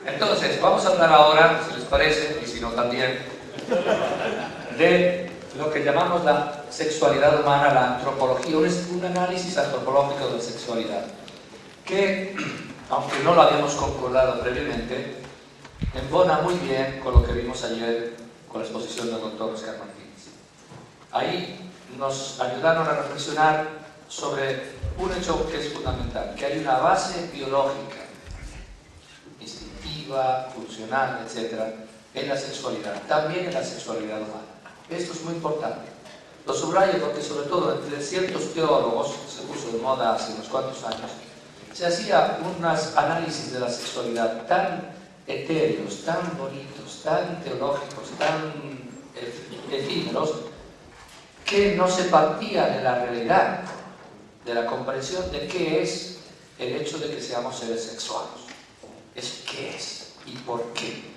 Entonces, vamos a hablar ahora, si les parece, y si no también, de lo que llamamos la sexualidad humana, la antropología, un análisis antropológico de la sexualidad, que, aunque no lo habíamos concordado previamente, embona muy bien con lo que vimos ayer con la exposición del doctor Oscar Martínez. Ahí nos ayudaron a reflexionar sobre un hecho que es fundamental, que hay una base biológica, instintiva, funcional, etc., en la sexualidad, también en la sexualidad humana. Esto es muy importante. Lo subrayo porque, sobre todo, entre ciertos teólogos, se puso de moda hace unos cuantos años, se hacía unos análisis de la sexualidad tan etéreos, tan bonitos, tan teológicos, tan efímeros, que no se partían de la realidad, de la comprensión de qué es el hecho de que seamos seres sexuales. Es qué es y por qué.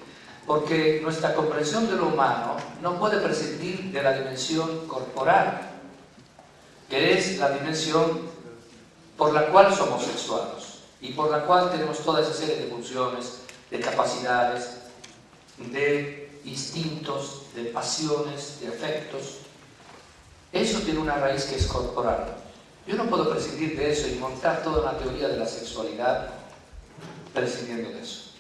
Porque nuestra comprensión de lo humano no puede prescindir de la dimensión corporal, que es la dimensión por la cual somos sexuados y por la cual tenemos toda esa serie de funciones, de capacidades, de instintos, de pasiones, de afectos. Eso tiene una raíz que es corporal. Yo no puedo prescindir de eso y montar toda una teoría de la sexualidad prescindiendo de eso.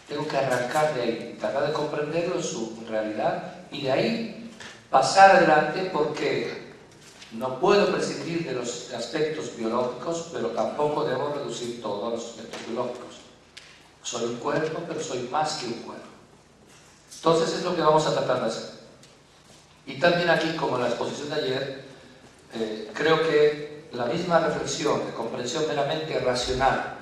Tengo que arrancar de ahí, tratar de comprenderlo en su realidad y de ahí pasar adelante, porque no puedo prescindir de los aspectos biológicos, pero tampoco debo reducir todo a los aspectos biológicos. Soy un cuerpo, pero soy más que un cuerpo. Entonces es lo que vamos a tratar de hacer. Y también aquí, como en la exposición de ayer, creo que la misma reflexión de comprensión meramente racional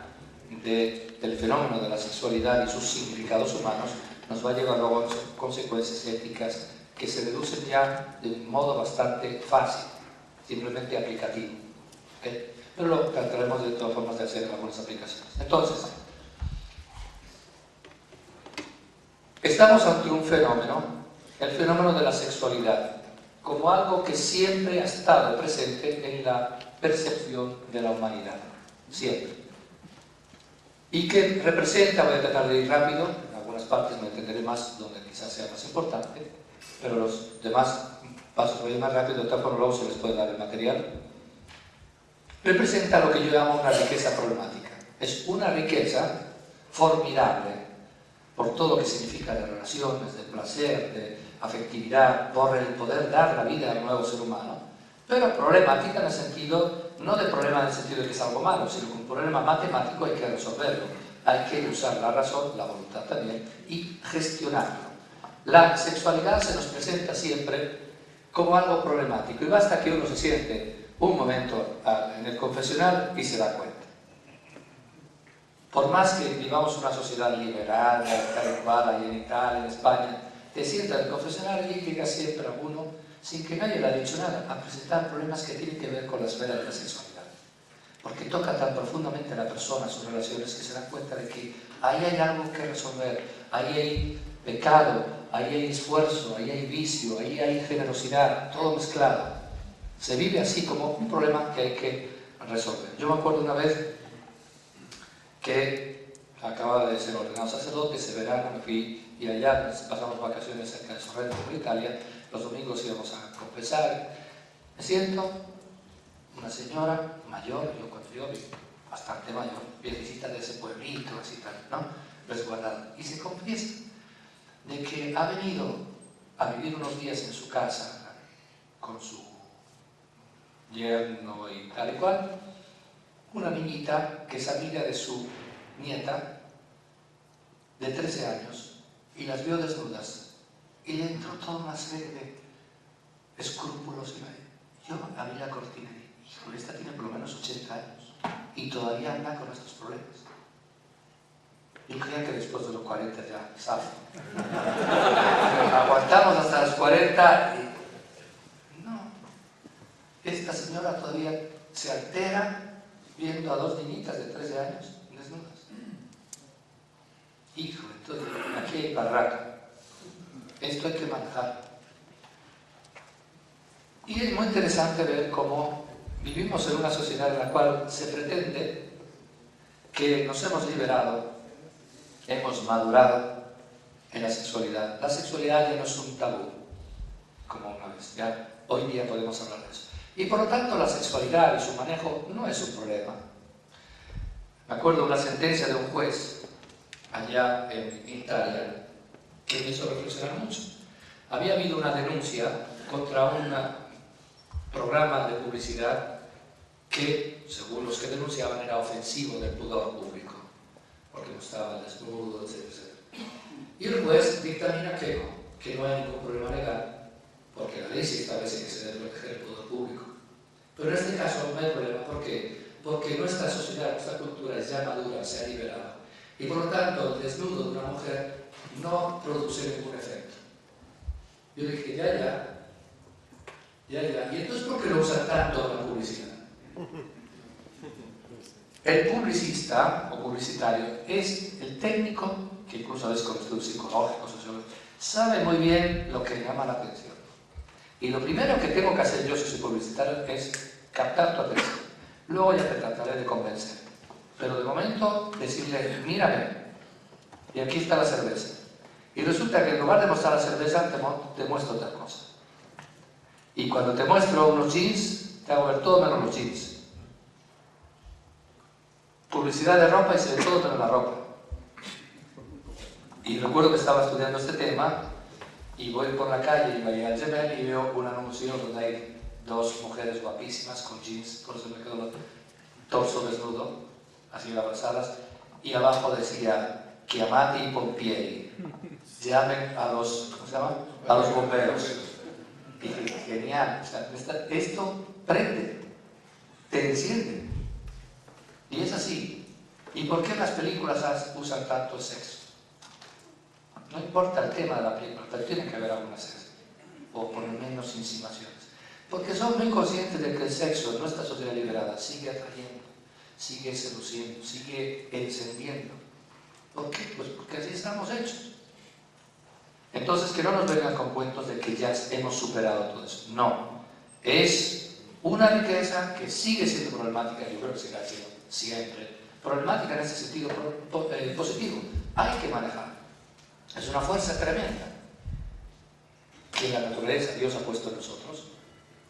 del fenómeno de la sexualidad y sus significados humanos nos va a llevar luego a consecuencias éticas que se reducen ya de un modo bastante fácil, simplemente aplicativo. ¿Okay? Pero lo trataremos de todas formas de hacer algunas aplicaciones. Entonces, estamos ante un fenómeno, el fenómeno de la sexualidad, como algo que siempre ha estado presente en la percepción de la humanidad, siempre. Y que representa, voy a tratar de ir rápido, en algunas partes me entenderé más donde quizás sea más importante, pero los demás pasos voy a ir más rápido, de tal forma luego se les puede dar el material. Representa lo que yo llamo una riqueza problemática. Es una riqueza formidable por todo lo que significa de relaciones, de placer, de afectividad, por el poder dar la vida a un nuevo ser humano, pero problemática en el sentido, no de problema en el sentido de que es algo malo, sino que un problema matemático hay que resolverlo, hay que usar la razón, la voluntad también, y gestionarlo. La sexualidad se nos presenta siempre como algo problemático, y basta que uno se siente un momento en el confesionario y se da cuenta. Por más que vivamos una sociedad liberal, tal cual, ahí en Italia, en España, te sientas en el confesionario y llega siempre alguno, sin que nadie le haya dicho nada, a presentar problemas que tienen que ver con la esfera de la sexualidad. Porque toca tan profundamente a la persona, sus relaciones, que se dan cuenta de que ahí hay algo que resolver, ahí hay pecado, ahí hay esfuerzo, ahí hay vicio, ahí hay generosidad, todo mezclado. Se vive así como un problema que hay que resolver. Yo me acuerdo una vez que acababa de ser ordenado sacerdote, ese verano me fui y allá pasamos vacaciones cerca de Sorrento, por Italia, los domingos íbamos a confesar. Me siento, una señora mayor, yo bastante mayor, viejecita de ese pueblito, así tal, ¿no? Resguardada, y se confiesa de que ha venido a vivir unos días en su casa con su yerno y tal y cual, una niñita que es amiga de su nieta de 13 años y las vio desnudas y le entró toda una serie de escrúpulos y yo abrí la cortina y dije, híjole, esta tiene por lo menos 80 años y todavía anda con estos problemas. Yo creía que después de los 40 ya, ¿sabes? Aguantamos hasta los 40 y no, esta señora todavía se altera viendo a dos niñitas de 13 años desnudas. Hijo, entonces aquí hay barraca. Esto hay que manejar. Y es muy interesante ver cómo vivimos en una sociedad en la cual se pretende que nos hemos liberado hemos madurado en la sexualidad. La sexualidad ya no es un tabú, como una vez, ya hoy día podemos hablar de eso. Y por lo tanto la sexualidad y su manejo no es un problema. Me acuerdo de una sentencia de un juez allá en Italia que me hizo reflexionar mucho. Había habido una denuncia contra un programa de publicidad que, según los que denunciaban, era ofensivo del pudor público, porque mostraba el desnudo, etc. Y el juez dictamina que no hay ningún problema legal, porque la ley sí establece que se debe proteger el pudor público. Pero en este caso no hay problema, ¿por qué? Porque nuestra sociedad, nuestra cultura es ya madura, se ha liberado. Y por lo tanto, el desnudo de una mujer no produce ningún efecto. Yo dije, ya. ¿Y entonces por qué lo usan tanto en la publicidad? El publicista o publicitario es el técnico, que incluso es con estudios psicológicos, sociológicos, sabe muy bien lo que llama la atención. Y lo primero que tengo que hacer yo si soy publicitario es captar tu atención. Luego ya te trataré de convencer. Pero de momento decirle, mírame, y aquí está la cerveza. Y resulta que en lugar de mostrar la cerveza te muestro otra cosa. Y cuando te muestro unos jeans, te hago ver todo menos los jeans. Publicidad de ropa y se ve todo menos la ropa. Y recuerdo que estaba estudiando este tema y voy por la calle y voy al Gemelli y veo un anuncio donde hay dos mujeres guapísimas con jeans, por eso me quedo el torso desnudo, así abrazadas, y abajo decía Chiamati i pompieri, llamen a los, ¿cómo se llama? A los bomberos. Y dije, genial, o sea, esto prende, te enciende. Y es así. ¿Y por qué las películas usan tanto el sexo? No importa el tema de la película, pero tiene que haber alguna sexo, o por lo menos insinuaciones. Porque son muy conscientes de que el sexo en nuestra sociedad liberada sigue atrayendo, sigue seduciendo, sigue encendiendo. ¿Por qué? Pues porque así estamos hechos. Entonces, que no nos vengan con cuentos de que ya hemos superado todo eso. No. Es una riqueza que sigue siendo problemática, yo creo que será siempre problemática en ese sentido positivo. Hay que manejarla. Es una fuerza tremenda que la naturaleza, Dios ha puesto en nosotros.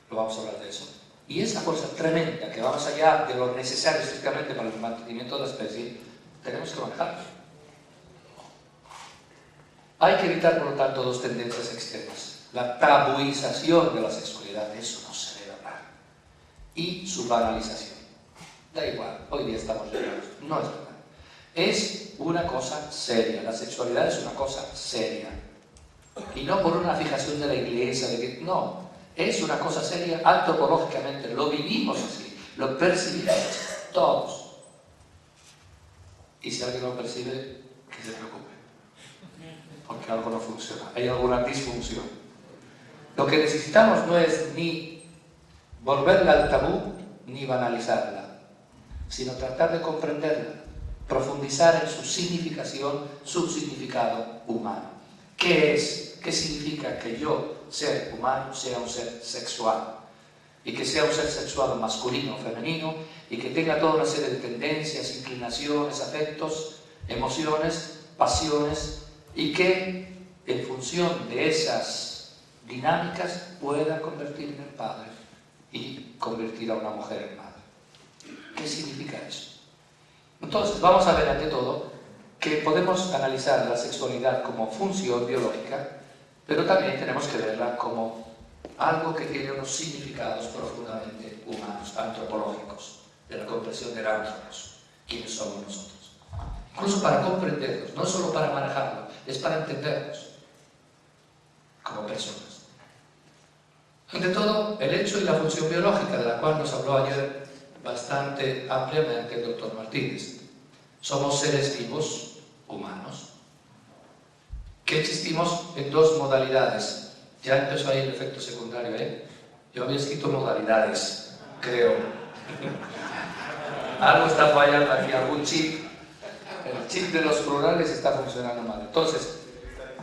Lo vamos a hablar de eso. Y esa fuerza tremenda que va más allá de lo necesario estrictamente para el mantenimiento de la especie, tenemos que manejarla. Hay que evitar, por lo tanto, dos tendencias extremas. La tabuización de la sexualidad, de eso no se debe hablar. Y su banalización. Da igual, hoy día estamos llegados. No es verdad. Es una cosa seria. La sexualidad es una cosa seria. Y no por una fijación de la iglesia, de que no. Es una cosa seria antropológicamente. Lo vivimos así. Lo percibimos todos. Y si alguien lo percibe, que se preocupe. Porque algo no funciona, hay alguna disfunción. Lo que necesitamos no es ni volverla al tabú, ni banalizarla, sino tratar de comprenderla, profundizar en su significación, su significado humano. ¿Qué es? ¿Qué significa que yo, ser humano, sea un ser sexual? Y que sea un ser sexual masculino o femenino, y que tenga toda una serie de tendencias, inclinaciones, afectos, emociones, pasiones, y que en función de esas dinámicas pueda convertirme en padre y convertir a una mujer en madre. ¿Qué significa eso? Entonces vamos a ver ante todo que podemos analizar la sexualidad como función biológica, pero también tenemos que verla como algo que tiene unos significados profundamente humanos, antropológicos, de la comprensión del anthropos, quiénes somos nosotros. Incluso para comprenderlos, no solo para manejarlo, es para entendernos como personas. Ante todo, el hecho y la función biológica, de la cual nos habló ayer bastante ampliamente el doctor Martínez. Somos seres vivos, humanos, que existimos en dos modalidades. Ya empezó ahí el efecto secundario, ¿eh? Yo había escrito modalidades, creo. Algo está fallando aquí, algún chip. El chip de los plurales está funcionando mal. Entonces,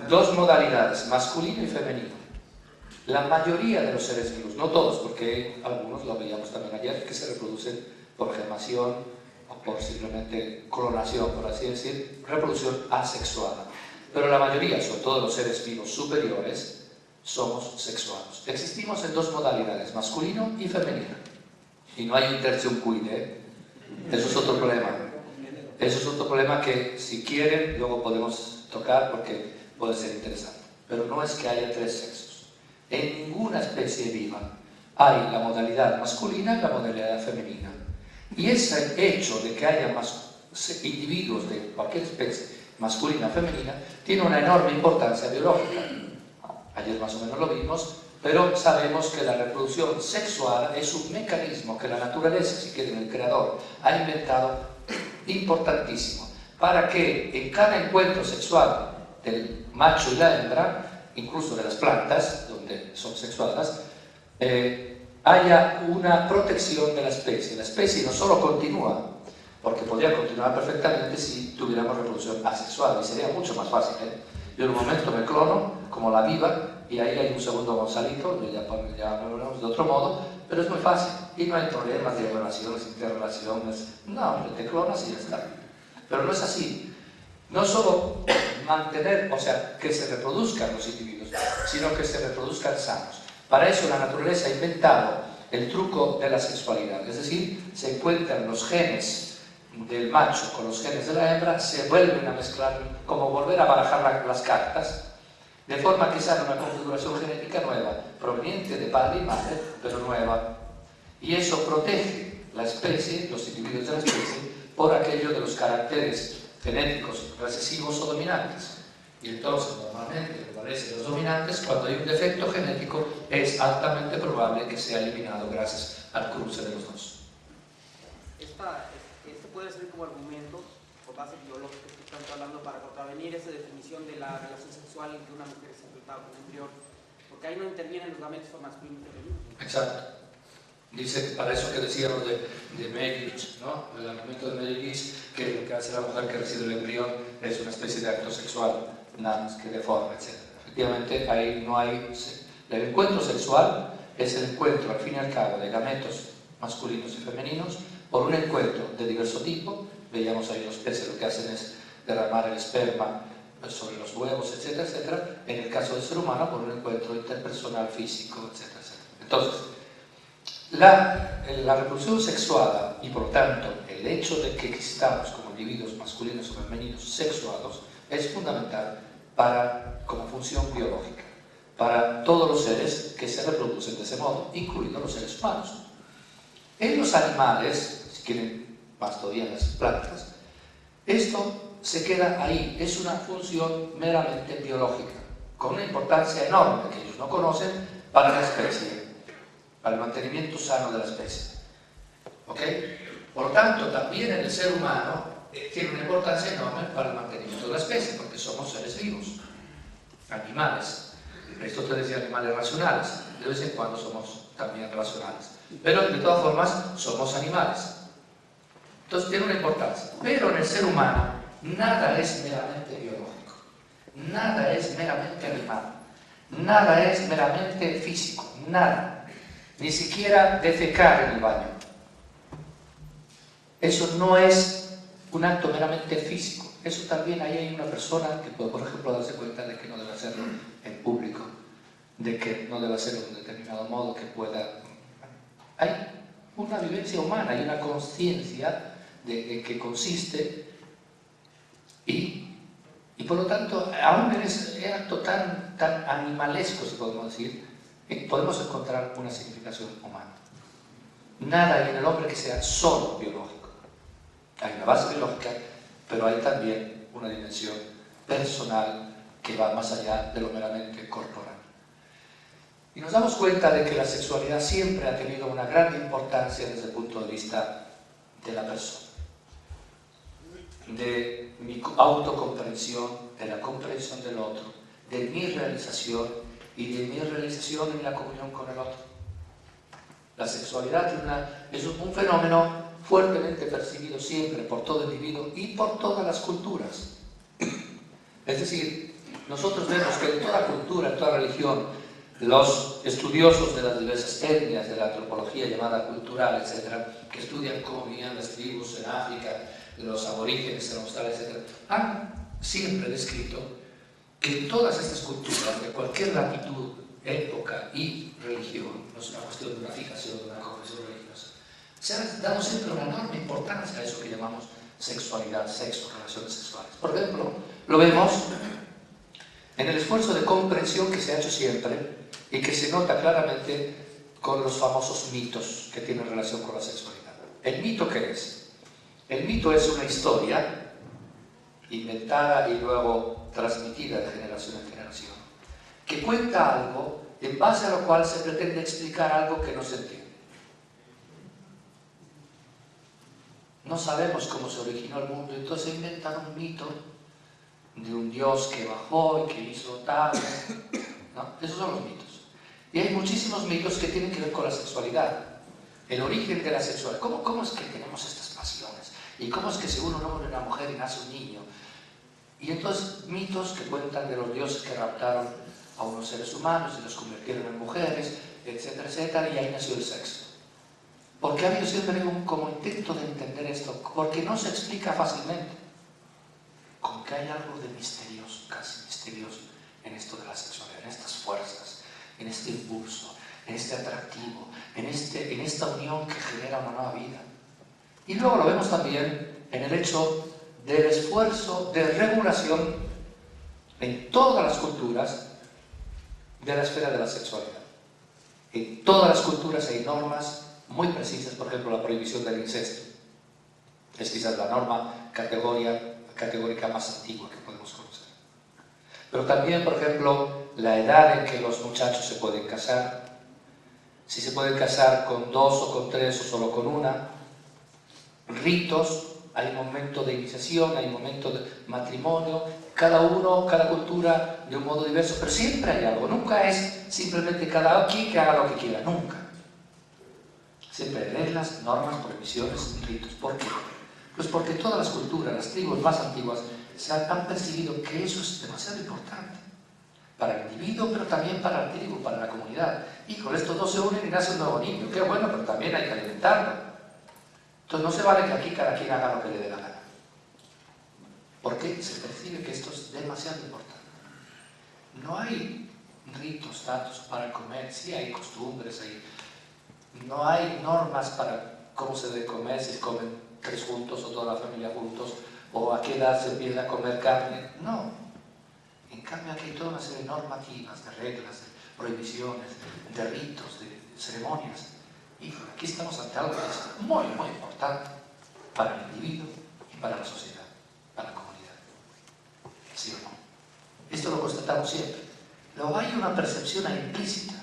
dos modalidades, masculino y femenino. La mayoría de los seres vivos, no todos, porque algunos lo veíamos también ayer, que se reproducen por gemación o por simplemente clonación, por así decir, reproducción asexuada. Pero la mayoría, sobre todo los seres vivos superiores, somos sexuados. Existimos en dos modalidades, masculino y femenino. Y no hay un tertium quid, ¿eh? Eso es otro problema. Eso es otro problema que, si quieren, luego podemos tocar porque puede ser interesante. Pero no es que haya tres sexos. En ninguna especie viva hay la modalidad masculina y la modalidad femenina. Y ese hecho de que haya individuos de cualquier especie, masculina o femenina, tiene una enorme importancia biológica. Ayer más o menos lo vimos, pero sabemos que la reproducción sexual es un mecanismo que la naturaleza, si quieren el creador, ha inventado importantísimo para que en cada encuentro sexual del macho y la hembra, incluso de las plantas, donde son sexuadas, haya una protección de la especie. La especie no solo continúa, porque podría continuar perfectamente si tuviéramos reproducción asexual, y sería mucho más fácil, ¿eh? Yo en un momento me clono, como la viva, y ahí hay un segundo Gonzalito, ya lo hablamos de otro modo, pero es muy fácil, y no hay problemas de relaciones, interrelaciones, no, te clonas y ya está. Pero no es así. No solo mantener, o sea, que se reproduzcan los individuos, sino que se reproduzcan sanos. Para eso la naturaleza ha inventado el truco de la sexualidad, es decir, se encuentran los genes del macho con los genes de la hembra, se vuelven a mezclar, como volver a barajar las cartas, de forma que sale una configuración genética nueva, proveniente de padre y madre, pero nueva. Y eso protege la especie, los individuos de la especie, por aquello de los caracteres genéticos recesivos o dominantes. Y entonces, normalmente, prevalecen los dominantes. Cuando hay un defecto genético, es altamente probable que sea eliminado gracias al cruce de los dos. Este puede ser como argumento, por base biológica que estamos hablando, para contravenir esa definición de la relación sexual en que una mujer se enfrenta con un embrión, porque ahí no intervienen los gametos masculino y femenino. Exacto. Dice, para eso que decíamos de Medic, ¿no? El argumento de Medic, que lo que hace la mujer que recibe el embrión es una especie de acto sexual, nada más que de forma, etc. Efectivamente, ahí no hay... El encuentro sexual es el encuentro, al fin y al cabo, de gametos masculinos y femeninos por un encuentro de diverso tipo. Veíamos ahí los peces, lo que hacen es derramar el esperma sobre los huevos, etcétera, etcétera. En el caso del ser humano, por un encuentro interpersonal, físico, etcétera, etcétera. Entonces, la reproducción sexuada, y por tanto el hecho de que existamos como individuos masculinos o femeninos sexuados, es fundamental como función biológica para todos los seres que se reproducen de ese modo, incluidos los seres humanos. En los animales, si quieren más todavía en las plantas, esto se queda ahí, es una función meramente biológica, con una importancia enorme que ellos no conocen para la especie, para el mantenimiento sano de la especie. ¿Ok? Por lo tanto, también en el ser humano tiene una importancia enorme para el mantenimiento de la especie, porque somos seres vivos, animales. Aristóteles decía animales racionales, de vez en cuando somos también racionales. Pero de todas formas, somos animales. Entonces tiene una importancia. Pero en el ser humano, nada es meramente biológico, nada es meramente animal, nada es meramente físico, nada. Ni siquiera defecar en el baño. Eso no es un acto meramente físico. Eso también ahí hay una persona que puede, por ejemplo, darse cuenta de que no debe hacerlo en público, de que no debe hacerlo de un determinado modo, que pueda... Hay una vivencia humana, hay una conciencia de en qué consiste y por lo tanto, aún en ese acto tan animalesco, si podemos decir, podemos encontrar una significación humana. Nada hay en el hombre que sea solo biológico. Hay una base biológica, pero hay también una dimensión personal que va más allá de lo meramente corporal. Y nos damos cuenta de que la sexualidad siempre ha tenido una gran importancia desde el punto de vista de la persona, de mi autocomprensión, de la comprensión del otro, de mi realización y de mi realización en la comunión con el otro. La sexualidad es un fenómeno fuertemente percibido siempre por todo individuo y por todas las culturas. Es decir, nosotros vemos que en toda cultura, en toda religión, Los estudiosos de las diversas etnias, de la antropología llamada cultural, etc., que estudian cómo vivían las tribus en África, los aborígenes en Australia, etc., han siempre descrito que en todas estas culturas, de cualquier latitud, época y religión, no es una cuestión de una fijación, de una confesión religiosa, se ha dado siempre una enorme importancia a eso que llamamos sexualidad, sexo, relaciones sexuales. Por ejemplo, lo vemos en el esfuerzo de comprensión que se ha hecho siempre y que se nota claramente con los famosos mitos que tienen relación con la sexualidad. ¿El mito qué es? El mito es una historia inventada y luego transmitida de generación en generación, que cuenta algo en base a lo cual se pretende explicar algo que no se entiende. No sabemos cómo se originó el mundo, entonces inventan un mito de un dios que bajó y que hizo tal, ¿no? Esos son los mitos. Y hay muchísimos mitos que tienen que ver con la sexualidad, el origen de la sexualidad. ¿Cómo es que tenemos estas pasiones? ¿Y cómo es que se une un hombre y una mujer y nace un niño? Y entonces mitos que cuentan de los dioses que raptaron a unos seres humanos y los convirtieron en mujeres, etcétera, etcétera, y ahí nació el sexo. Porque ha habido siempre como intento de entender esto, porque no se explica fácilmente. Como que hay algo de misterioso, casi misterioso, en esto de la sexualidad, en estas fuerzas, en este impulso, en este atractivo, en esta unión que genera una nueva vida. Y luego lo vemos también en el hecho del esfuerzo de regulación en todas las culturas de la esfera de la sexualidad. En todas las culturas hay normas muy precisas, por ejemplo, la prohibición del incesto. Es quizás la norma categórica más antigua que podemos conocer. Pero también, por ejemplo, la edad en que los muchachos se pueden casar, si se pueden casar con 2 o con 3 o solo con una, ritos, hay un momento de iniciación, hay un momento de matrimonio, cada cultura de un modo diverso, pero siempre hay algo, nunca es simplemente cada quien que haga lo que quiera, nunca. Siempre hay reglas, normas, prohibiciones, ritos. ¿Por qué? Pues porque todas las culturas, las tribus más antiguas, han percibido que eso es demasiado importante para el individuo, pero también para la tribu, para la comunidad. Y con estos dos se unen y nace un nuevo niño. Qué bueno, pero también hay que alimentarlo. Entonces no se vale que aquí cada quien haga lo que le dé la gana. Porque se percibe que esto es demasiado importante. No hay ritos, datos para comer, sí hay costumbres, no hay normas para cómo se debe comer, si comen 3 juntos o toda la familia juntos, o a qué edad se empieza a comer carne. No. En cambio aquí hay toda una serie de normativas, de reglas, de prohibiciones, de ritos, de ceremonias. Y aquí estamos ante algo que es muy, muy importante para el individuo y para la sociedad, para la comunidad. ¿Sí o no? Esto lo constatamos siempre. Luego hay una percepción implícita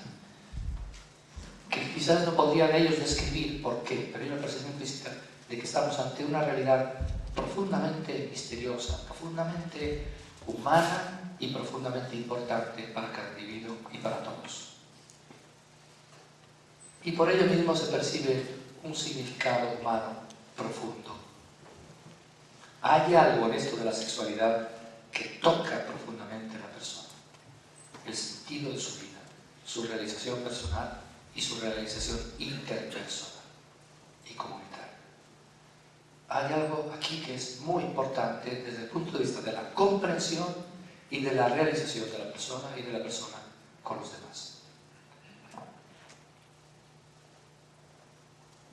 que quizás no podrían ellos describir por qué, pero hay una percepción implícita de que estamos ante una realidad profundamente misteriosa, profundamente humana y profundamente importante para cada individuo y para todos. Y por ello mismo se percibe un significado humano profundo. Hay algo en esto de la sexualidad que toca profundamente a la persona, el sentido de su vida, su realización personal y su realización interpersonal y comunitaria. Hay algo aquí que es muy importante desde el punto de vista de la comprensión y de la realización de la persona y de la persona con los demás.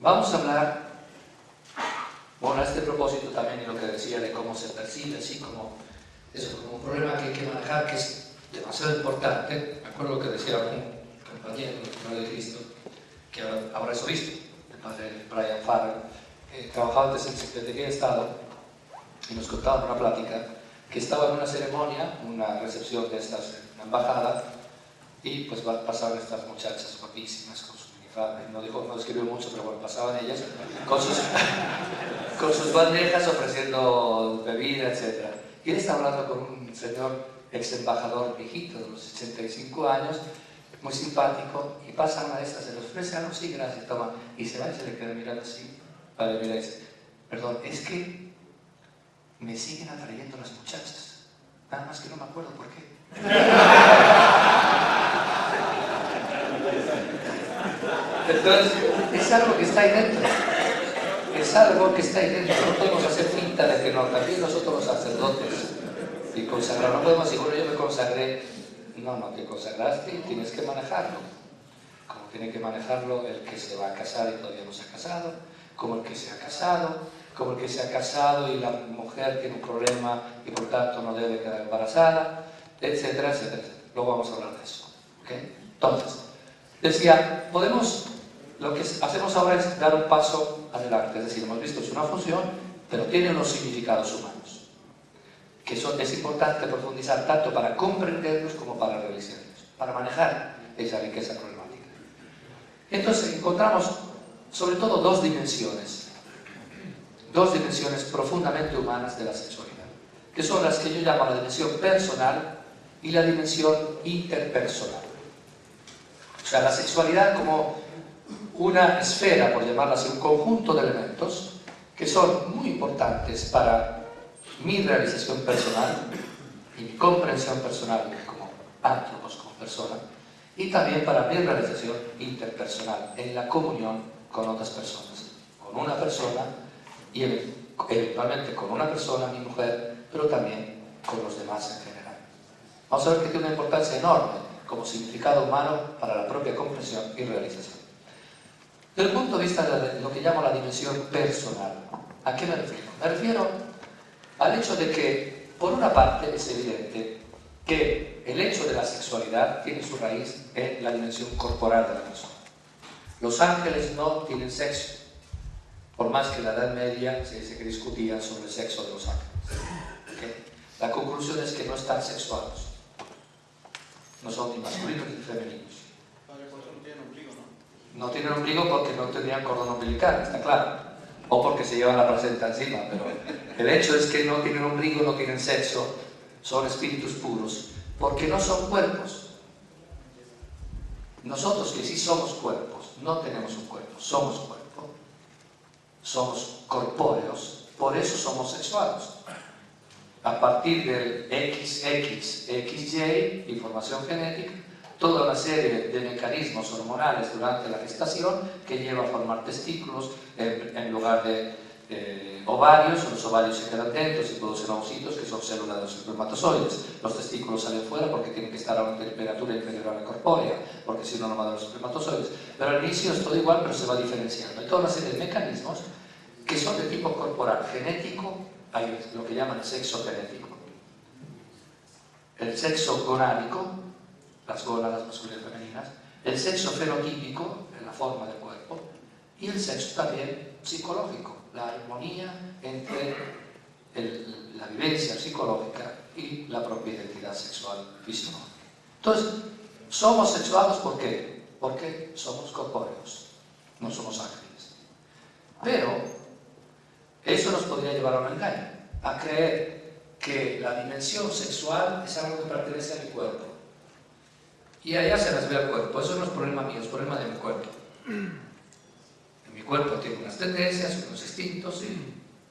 Vamos a hablar, bueno, a este propósito también, y lo que decía de cómo se percibe, así como un problema que hay que manejar, que es demasiado importante. Me acuerdo lo que decía un compañero de Cristo, que ahora es obispo, el padre Brian Farrell, trabajaba antes en Secretaría de Estado, y nos contaba en una plática que estaba en una ceremonia, una recepción de estas en la embajada, y pues pasaban estas muchachas guapísimas con sus minifaldas, no describió mucho, pero bueno, pasaban ellas con sus bandejas ofreciendo bebida, etc. Y él está hablando con un señor ex embajador viejito de los 85 años, muy simpático, y pasa una de estas, se le ofrece algo, sí, gracias, toma, y se va y se le queda mirando así, para mirar y dice, perdón, es que me siguen atrayendo las muchachas, nada más que no me acuerdo por qué. Entonces, es algo que está ahí dentro. Es algo que está ahí dentro. No podemos hacer finta de que no. También nosotros los sacerdotes y consagrados, no podemos decir, bueno, yo me consagré. No, no te consagraste y tienes que manejarlo. Como tiene que manejarlo el que se va a casar y todavía no se ha casado, como el que se ha casado, como el que se ha casado y la mujer tiene un problema y por tanto no debe quedar embarazada, etcétera, etcétera, etcétera. Luego vamos a hablar de eso. ¿Okay? Entonces, decía, lo que hacemos ahora es dar un paso adelante, es decir, hemos visto es una función, pero tiene unos significados humanos, que es importante profundizar tanto para comprenderlos como para realizarlos, para manejar esa riqueza problemática. Entonces encontramos sobre todo dos dimensiones profundamente humanas de la sexualidad, que son las que yo llamo la dimensión personal y la dimensión interpersonal. O sea, la sexualidad como una esfera, por llamarla así, un conjunto de elementos que son muy importantes para mi realización personal y mi comprensión personal como antropos, como persona, y también para mi realización interpersonal, en la comunión con otras personas, con una persona y eventualmente con una persona, mi mujer, pero también con los demás en general. Vamos a ver que tiene una importancia enorme como significado humano para la propia comprensión y realización. Desde el punto de vista de lo que llamo la dimensión personal, ¿a qué me refiero? Me refiero al hecho de que, por una parte, es evidente que el hecho de la sexualidad tiene su raíz en la dimensión corporal de la persona. Los ángeles no tienen sexo, por más que en la Edad Media se dice que discutían sobre el sexo de los ángeles. ¿Okay? La conclusión es que no están sexuados. No son ni masculinos ni femeninos. Padre, por eso no tienen ombligo, ¿no? No tienen ombligo porque no tendrían cordón umbilical, está claro. O porque se llevan la placenta encima, pero el hecho es que no tienen ombligo, no tienen sexo, son espíritus puros, porque no son cuerpos. Nosotros que sí somos cuerpos, no tenemos un cuerpo, somos cuerpo, somos corpóreos, por eso somos sexuados. A partir del XY, información genética, toda una serie de mecanismos hormonales durante la gestación que lleva a formar testículos en lugar de ovarios. Los ovarios se quedan dentro y producen ovocitos que son células de los espermatozoides. Los testículos salen fuera porque tienen que estar a una temperatura inferior a la corpórea, porque si no, no van a los espermatozoides. Pero al inicio es todo igual, pero se va diferenciando. Hay toda una serie de mecanismos que son de tipo corporal, genético. Hay lo que llaman el sexo genético, el sexo gonádico, las gónadas masculinas y femeninas, el sexo fenotípico, en la forma del cuerpo, y el sexo también psicológico, la armonía entre la vivencia psicológica y la propia identidad sexual fisiológica. Entonces, somos sexuados ¿por qué? Porque somos corpóreos, no somos ángeles. Pero eso nos podría llevar a un engaño, a creer que la dimensión sexual es algo que pertenece a mi cuerpo. Y allá se las ve al cuerpo. Eso no es problema mío, es problema de mi cuerpo. En mi cuerpo tiene unas tendencias, unos instintos.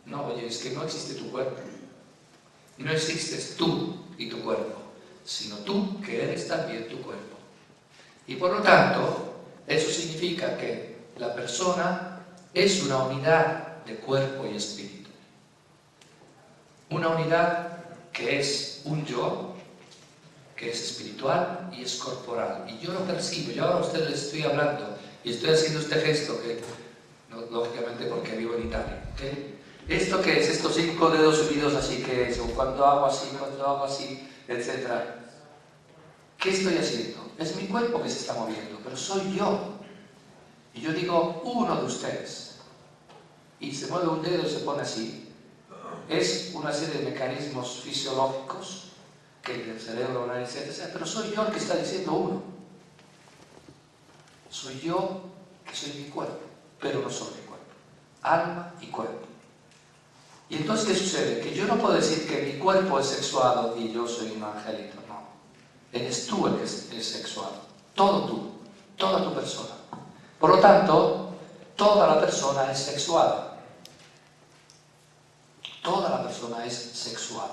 No, oye, es que no existe tu cuerpo. No existes tú y tu cuerpo, sino tú que eres también tu cuerpo. Y por lo tanto, eso significa que la persona es una unidad de cuerpo y espíritu. Una unidad que es un yo, que es espiritual y es corporal. Y yo lo percibo. Yo ahora a usted le estoy hablando y estoy haciendo este gesto que, no, lógicamente porque vivo en Italia. ¿Okay? ¿Esto qué es? Estos 5 dedos unidos así que es, o cuando hago así, etc. ¿Qué estoy haciendo? Es mi cuerpo que se está moviendo, pero soy yo. Y yo digo, uno de ustedes. Y se mueve un dedo y se pone así. Es una serie de mecanismos fisiológicos que el cerebro, etc. Pero soy yo el que está diciendo uno. Soy yo que soy mi cuerpo, pero no soy mi cuerpo. Alma y cuerpo. Y entonces, ¿qué sucede? Que yo no puedo decir que mi cuerpo es sexuado y yo soy un angelito, no. Eres tú el que es sexuado. Todo tú, toda tu persona. Por lo tanto, toda la persona es sexuada. Toda la persona es sexual,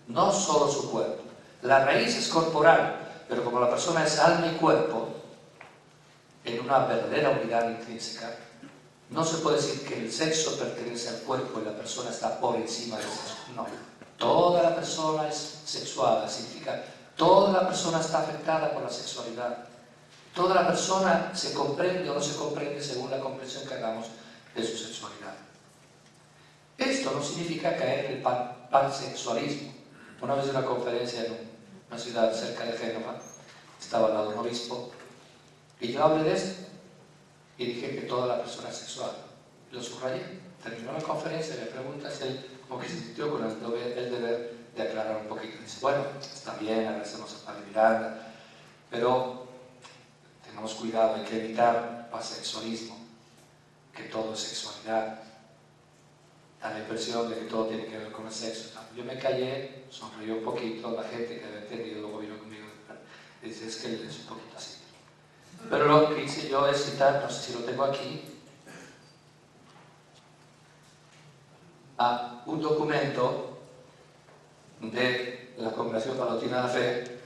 no solo su cuerpo. La raíz es corporal, pero como la persona es alma y cuerpo, en una verdadera unidad intrínseca, no se puede decir que el sexo pertenece al cuerpo y la persona está por encima del sexo. No. Toda la persona es sexuada, significa toda la persona está afectada por la sexualidad. Toda la persona se comprende o no se comprende según la comprensión que hagamos de su sexualidad. Esto no significa caer en el pansexualismo. Una vez en una conferencia en una ciudad cerca de Génova, estaba al lado un obispo, y yo hablé de esto, y dije que toda la persona es sexual. Lo subrayé. Terminó la conferencia y me pregunta si él como que se sintió con el deber de aclarar un poquito. Dice, bueno, está bien, agradecemos a Padre Miranda, pero tengamos cuidado, hay que evitar pansexualismo, que todo es sexualidad. Da la impresión de que todo tiene que ver con el sexo. Yo me callé, sonreí un poquito, la gente que había entendido luego vino conmigo y dice, es que él es un poquito así. Pero lo que hice yo es citar, no sé si lo tengo aquí, a un documento de la Congregación Palatina de la Fe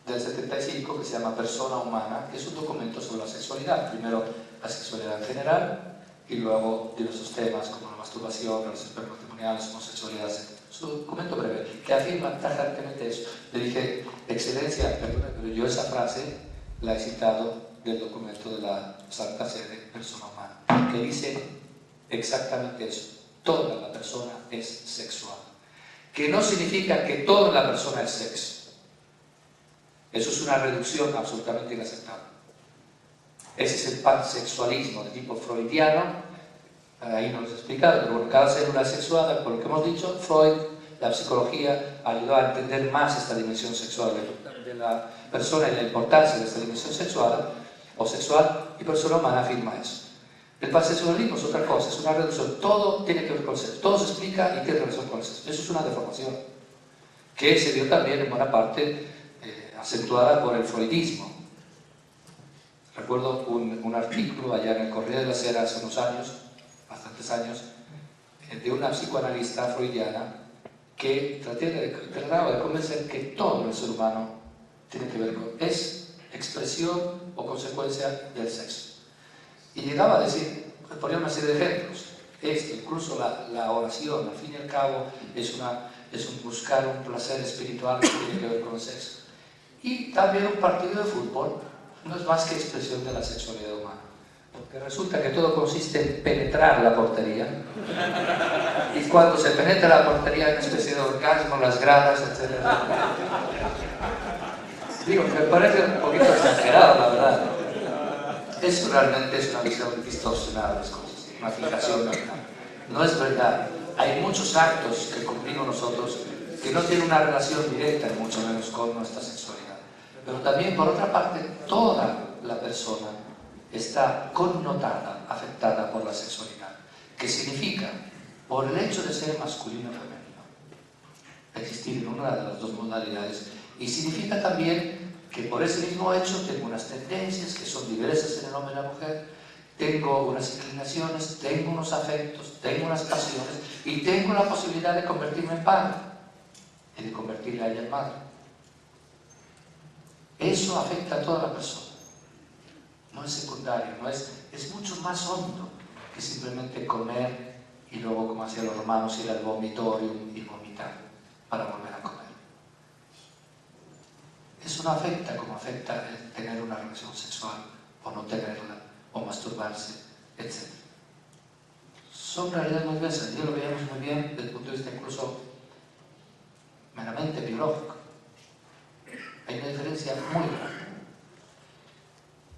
del 75 que se llama Persona Humana, que es un documento sobre la sexualidad. Primero la sexualidad en general y luego diversos temas como la masturbación, relaciones prematrimoniales, homosexualidad, etc. Es un documento breve que afirma tajantemente eso. Le dije, excelencia, perdona, pero yo esa frase la he citado del documento de la Santa Sede, Persona Humana, que dice exactamente eso. Toda la persona es sexual. Que no significa que toda la persona es sexo. Eso es una reducción absolutamente inaceptable. Ese es el pansexualismo de tipo freudiano. Ahí no lo he explicado, pero bueno, cada célula es sexuada, por lo que hemos dicho. Freud, la psicología, ayudó a entender más esta dimensión sexual de la persona y la importancia de esta dimensión sexual, y Persona Humana afirma eso. El pansexualismo es otra cosa, es una reducción. Todo tiene que ver con el sexo, todo se explica y tiene relación con el sexo. Eso es una deformación que se dio también en buena parte acentuada por el freudismo. Recuerdo un artículo allá en el Correo de la Sera hace unos años, bastantes años, de una psicoanalista freudiana que trataba de convencer que todo el ser humano tiene que ver con, es expresión o consecuencia del sexo. Y llegaba a decir, ponía una serie de ejemplos. Esto, incluso la oración, al fin y al cabo, es un buscar un placer espiritual que tiene que ver con el sexo. Y también un partido de fútbol no es más que expresión de la sexualidad humana. Porque resulta que todo consiste en penetrar la portería. Y cuando se penetra la portería hay una especie de orgasmo, las gradas, etc. Digo, me parece un poquito exagerado, la verdad. Eso realmente es una visión distorsionada de las cosas, una fijación mental. No es verdad. Hay muchos actos que cumplimos nosotros que no tienen una relación directa, ni mucho menos con nuestra sexualidad. Pero también, por otra parte, toda la persona está connotada, afectada por la sexualidad, que significa, por el hecho de ser masculino o femenino, existir en una de las dos modalidades, y significa también que por ese mismo hecho tengo unas tendencias que son diversas en el hombre y la mujer, tengo unas inclinaciones, tengo unos afectos, tengo unas pasiones y tengo la posibilidad de convertirme en padre y de convertirla a ella en madre. Eso afecta a toda la persona. No es secundario, es mucho más hondo que simplemente comer y luego, como hacían los romanos, ir al vomitorium y vomitar para volver a comer. Eso no afecta como afecta el tener una relación sexual o no tenerla, o masturbarse, etc. Son realidades muy diversas. Ya lo veíamos muy bien desde el punto de vista incluso meramente biológico. Hay una diferencia muy grande.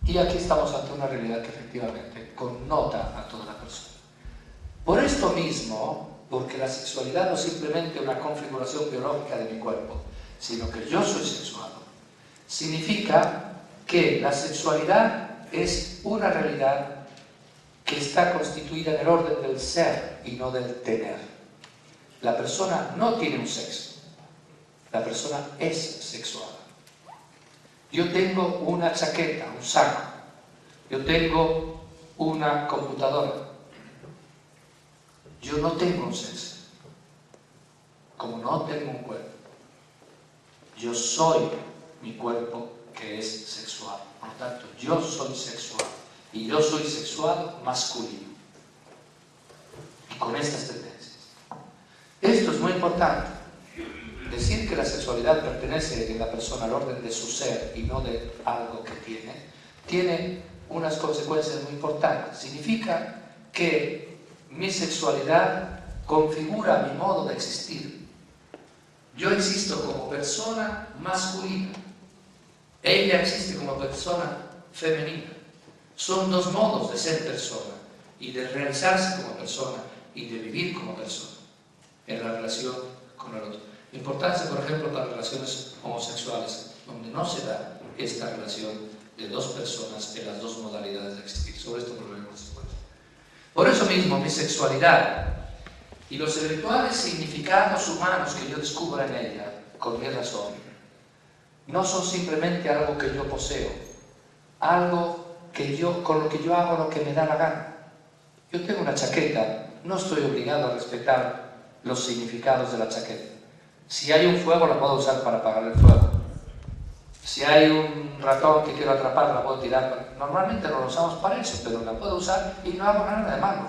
Y aquí estamos ante una realidad que efectivamente connota a toda la persona. Por esto mismo, porque la sexualidad no es simplemente una configuración biológica de mi cuerpo, sino que yo soy sexuado, significa que la sexualidad es una realidad que está constituida en el orden del ser y no del tener. La persona no tiene un sexo, la persona es sexuada. Yo tengo una chaqueta, un saco, yo tengo una computadora, yo no tengo un sexo, como no tengo un cuerpo. Yo soy mi cuerpo que es sexual, no tanto, yo soy sexual y yo soy sexual masculino. Y con estas tendencias. Esto es muy importante. Decir que la sexualidad pertenece en la persona al orden de su ser y no de algo que tiene unas consecuencias muy importantes. Significa que mi sexualidad configura mi modo de existir. Yo existo como persona masculina. Ella existe como persona femenina. Son dos modos de ser persona y de realizarse como persona y de vivir como persona en la relación con el otro. Importancia, por ejemplo, para relaciones homosexuales, donde no se da esta relación de dos personas en las dos modalidades de existir. Sobre esto volveremos después. Por eso mismo, mi sexualidad y los eventuales significados humanos que yo descubro en ella, con mi razón, no son simplemente algo que yo poseo, algo que con lo que yo hago lo que me da la gana. Yo tengo una chaqueta, no estoy obligado a respetar los significados de la chaqueta. Si hay un fuego, la puedo usar para apagar el fuego. Si hay un ratón que quiero atrapar, la puedo tirar. Normalmente no lo usamos para eso, pero la puedo usar y no hago nada de malo.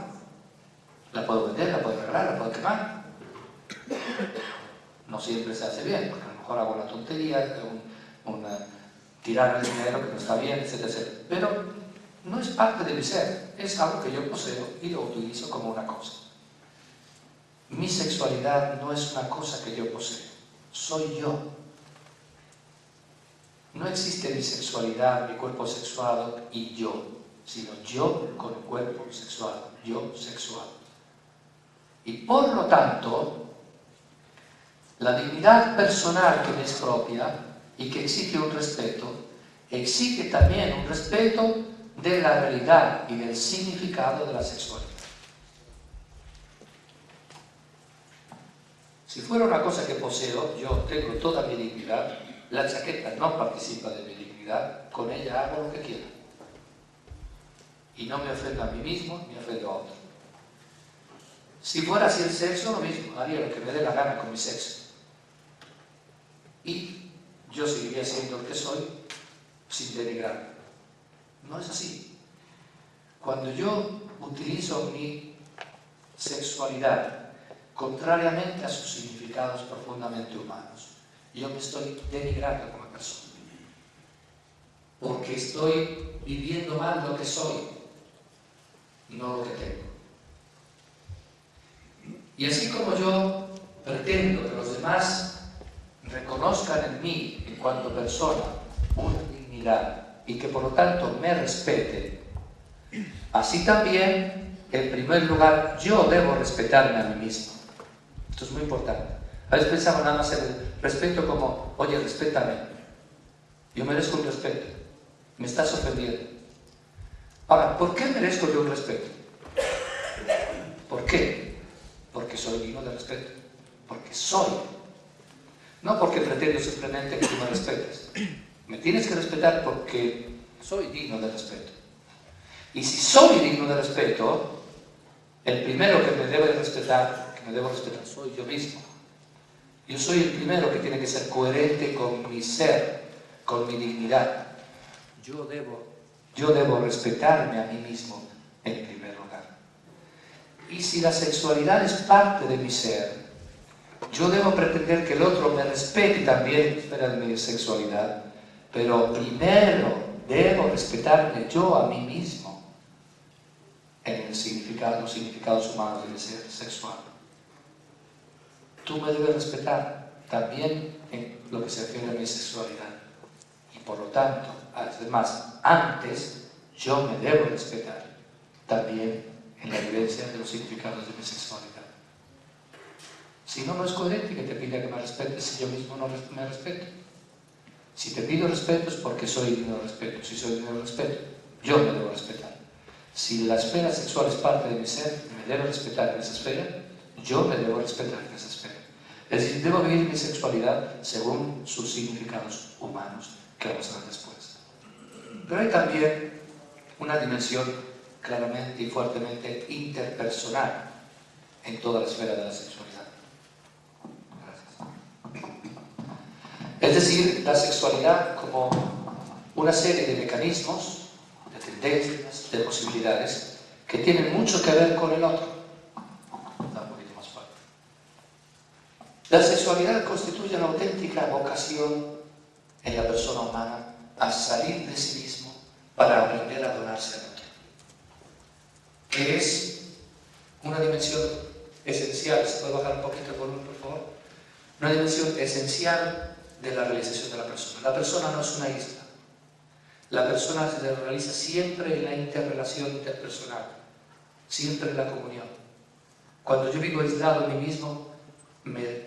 La puedo vender, la puedo regalar, la puedo quemar. No siempre se hace bien, porque a lo mejor hago una tontería, tirar el dinero que no está bien, etc, etc. Pero no es parte de mi ser, es algo que yo poseo y lo utilizo como una cosa. Mi sexualidad no es una cosa que yo poseo, soy yo. No existe mi sexualidad, mi cuerpo sexuado y yo, sino yo con el cuerpo sexuado, yo sexual. Y por lo tanto, la dignidad personal que me es propia y que exige un respeto, exige también un respeto de la realidad y del significado de la sexualidad. Si fuera una cosa que poseo, yo tengo toda mi dignidad, la chaqueta no participa de mi dignidad, con ella hago lo que quiera. Y no me ofendo a mí mismo, ni ofendo a otro. Si fuera así el sexo, lo mismo, haría lo que me dé la gana con mi sexo. Y yo seguiría siendo el que soy, sin denigrar. No es así. Cuando yo utilizo mi sexualidad contrariamente a sus significados profundamente humanos, yo me estoy denigrando como persona. Porque estoy viviendo mal lo que soy, no lo que tengo. Y así como yo pretendo que los demás reconozcan en mí, en cuanto persona, una dignidad y que por lo tanto me respeten, así también, en primer lugar, yo debo respetarme a mí mismo. Esto es muy importante. A veces pensamos nada más en el respeto como, oye, respétame. Yo merezco un respeto. Me estás ofendiendo. Ahora, ¿por qué merezco yo un respeto? ¿Por qué? Porque soy digno de respeto. Porque soy. No porque pretendo simplemente que tú me respetes. Me tienes que respetar porque soy digno de respeto. Y si soy digno de respeto, el primero que me debe respetar soy yo mismo. Yo soy el primero que tiene que ser coherente con mi ser, con mi dignidad. Yo debo respetarme a mí mismo en primer lugar. Y si la sexualidad es parte de mi ser, yo debo pretender que el otro me respete también en mi sexualidad, pero primero debo respetarme yo a mí mismo en los significados humanos del ser sexual. Tú me debes respetar también en lo que se refiere a mi sexualidad. Y por lo tanto, además, antes yo me debo respetar también en la vivencia de los significados de mi sexualidad. Si no, no es coherente que te pida que me respetes si yo mismo no me respeto. Si te pido respeto es porque soy digno de respeto. Si soy digno de respeto, yo me debo respetar. Si la esfera sexual es parte de mi ser, me debo respetar en esa esfera, yo me debo respetar en esa esfera. Es decir, debo vivir mi sexualidad según sus significados humanos, que vamos a ver después. Pero hay también una dimensión claramente y fuertemente interpersonal en toda la esfera de la sexualidad. Gracias. Es decir, la sexualidad como una serie de mecanismos, de tendencias, de posibilidades que tienen mucho que ver con el otro. Está un poquito más fuerte. La sexualidad constituye una auténtica vocación en la persona humana a salir de sí mismo para aprender a donarse al otro, que es una dimensión esencial. ¿Se puede bajar un poquito el volumen, por favor? Una dimensión esencial de la realización de la persona. La persona no es una isla. La persona se realiza siempre en la interrelación interpersonal, siempre en la comunión. Cuando yo vivo aislado en mí mismo, me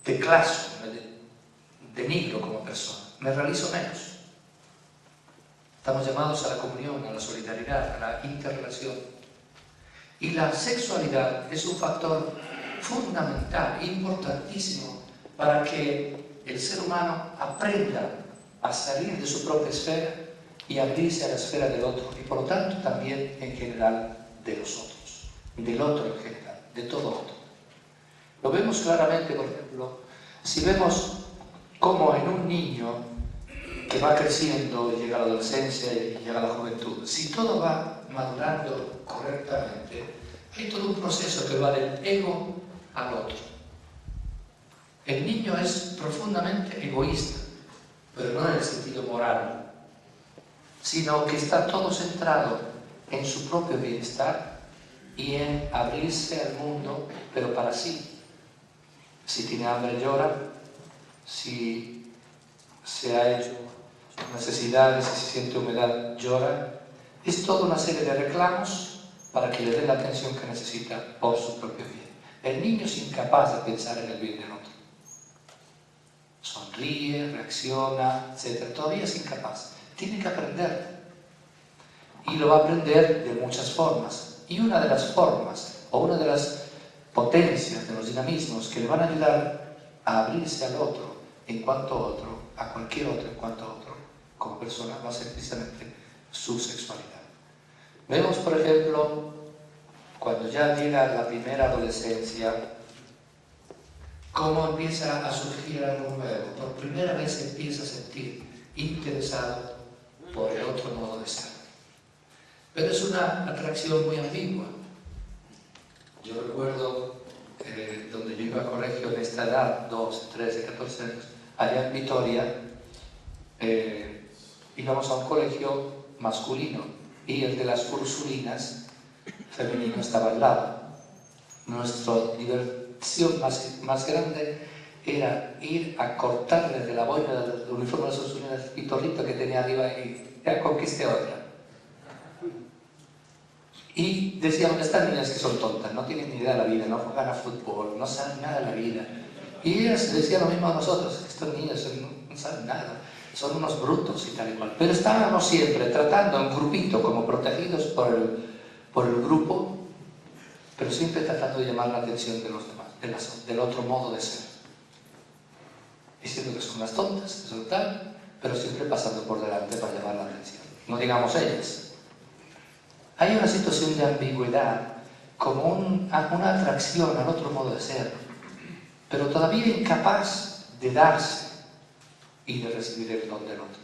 declaso, me denigro como persona, me realizo menos. Estamos llamados a la comunión, a la solidaridad, a la interrelación. Y la sexualidad es un factor fundamental, importantísimo, para que el ser humano aprenda a salir de su propia esfera y abrirse a la esfera del otro, y por lo tanto también en general de los otros, del otro en general, de todo otro. Lo vemos claramente, por ejemplo, si vemos cómo en un niño que va creciendo, llega a la adolescencia y llega a la juventud, si todo va madurando correctamente, hay todo un proceso que va del ego al otro. El niño es profundamente egoísta, pero no en el sentido moral, sino que está todo centrado en su propio bienestar y en abrirse al mundo, pero para sí. Si tiene hambre llora, si se ha hecho necesidades, si se siente humedad llora. Es toda una serie de reclamos para que le den la atención que necesita por su propio bien. El niño es incapaz de pensar en el bien del otro. Sonríe, reacciona, etc. Todavía es incapaz. Tiene que aprender. Y lo va a aprender de muchas formas. Y una de las formas, o una de las potencias, de los dinamismos que le van a ayudar a abrirse al otro en cuanto a otro, a cualquier otro en cuanto a otro, como persona, va a ser precisamente su sexualidad. Vemos, por ejemplo, cuando ya llega la primera adolescencia, cómo empieza a surgir algo nuevo. Por primera vez empieza a sentir interesado por el otro modo de ser. Pero es una atracción muy ambigua. Yo recuerdo donde yo iba al colegio en esta edad, 12, 13, 14 años, allá en Vitoria, íbamos a un colegio masculino y el de las Ursulinas femenino estaba al lado. Nuestra diversión más grande era ir a cortarle de la boina del uniforme de las Ursulinas el pitorrito que tenía arriba y ya conquisté otra. Y decíamos, estas niñas que son tontas, no tienen ni idea de la vida, no juegan a fútbol, no saben nada de la vida. Y ellas decían lo mismo a nosotros, estos niños no saben nada, son unos brutos y tal y cual. Pero estábamos siempre tratando en grupito, como protegidos por el grupo, pero siempre tratando de llamar la atención de los demás, del otro modo de ser. Diciendo que son las tontas, que son tal, pero siempre pasando por delante para llamar la atención. No digamos ellas. Hay una situación de ambigüedad, como una atracción al otro modo de ser, pero todavía incapaz de darse y de recibir el don del otro.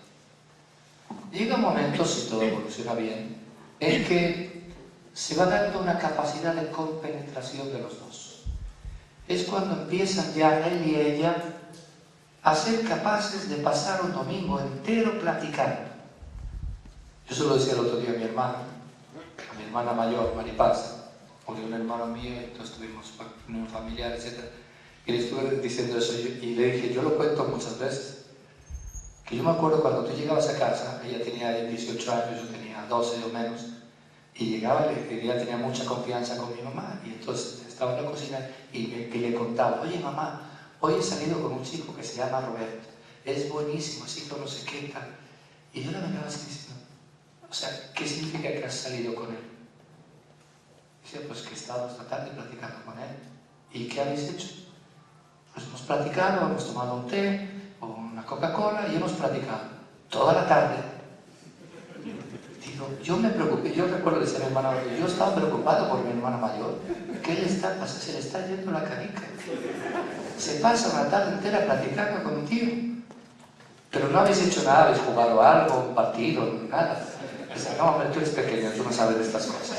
Llega un momento, si todo evoluciona bien, en que se va dando una capacidad de compenetración de los dos. Es cuando empiezan ya él y ella a ser capaces de pasar un domingo entero platicando. Yo se lo decía el otro día a mi hermana mayor, Maripaz, porque un hermano mío, entonces tuvimos un familiar, etc. Y le estuve diciendo eso y le dije, yo lo cuento muchas veces, que yo me acuerdo cuando tú llegabas a casa, ella tenía 18 años, yo tenía 12 o menos, y llegaba y ella tenía mucha confianza con mi mamá, y entonces estaba en la cocina y le contaba, oye mamá, hoy he salido con un chico que se llama Roberto, es buenísimo, así que no sé qué tal. Y yo la miraba así diciendo, o sea, ¿qué significa que has salido con él? Dice, pues que estábamos esta tarde platicando con él. ¿Y qué habéis hecho? Pues hemos platicado, hemos tomado un té o una Coca-Cola y hemos platicado toda la tarde. Digo, yo me preocupé, yo recuerdo decir a mi hermana, yo estaba preocupado por mi hermana mayor. ¿Qué le está pasando? Se le está yendo la canica. Se pasa una tarde entera platicando con un tío. pero no habéis hecho nada, habéis jugado algo, un partido, nada. Dice, no, hombre, tú eres pequeño, tú no sabes de estas cosas.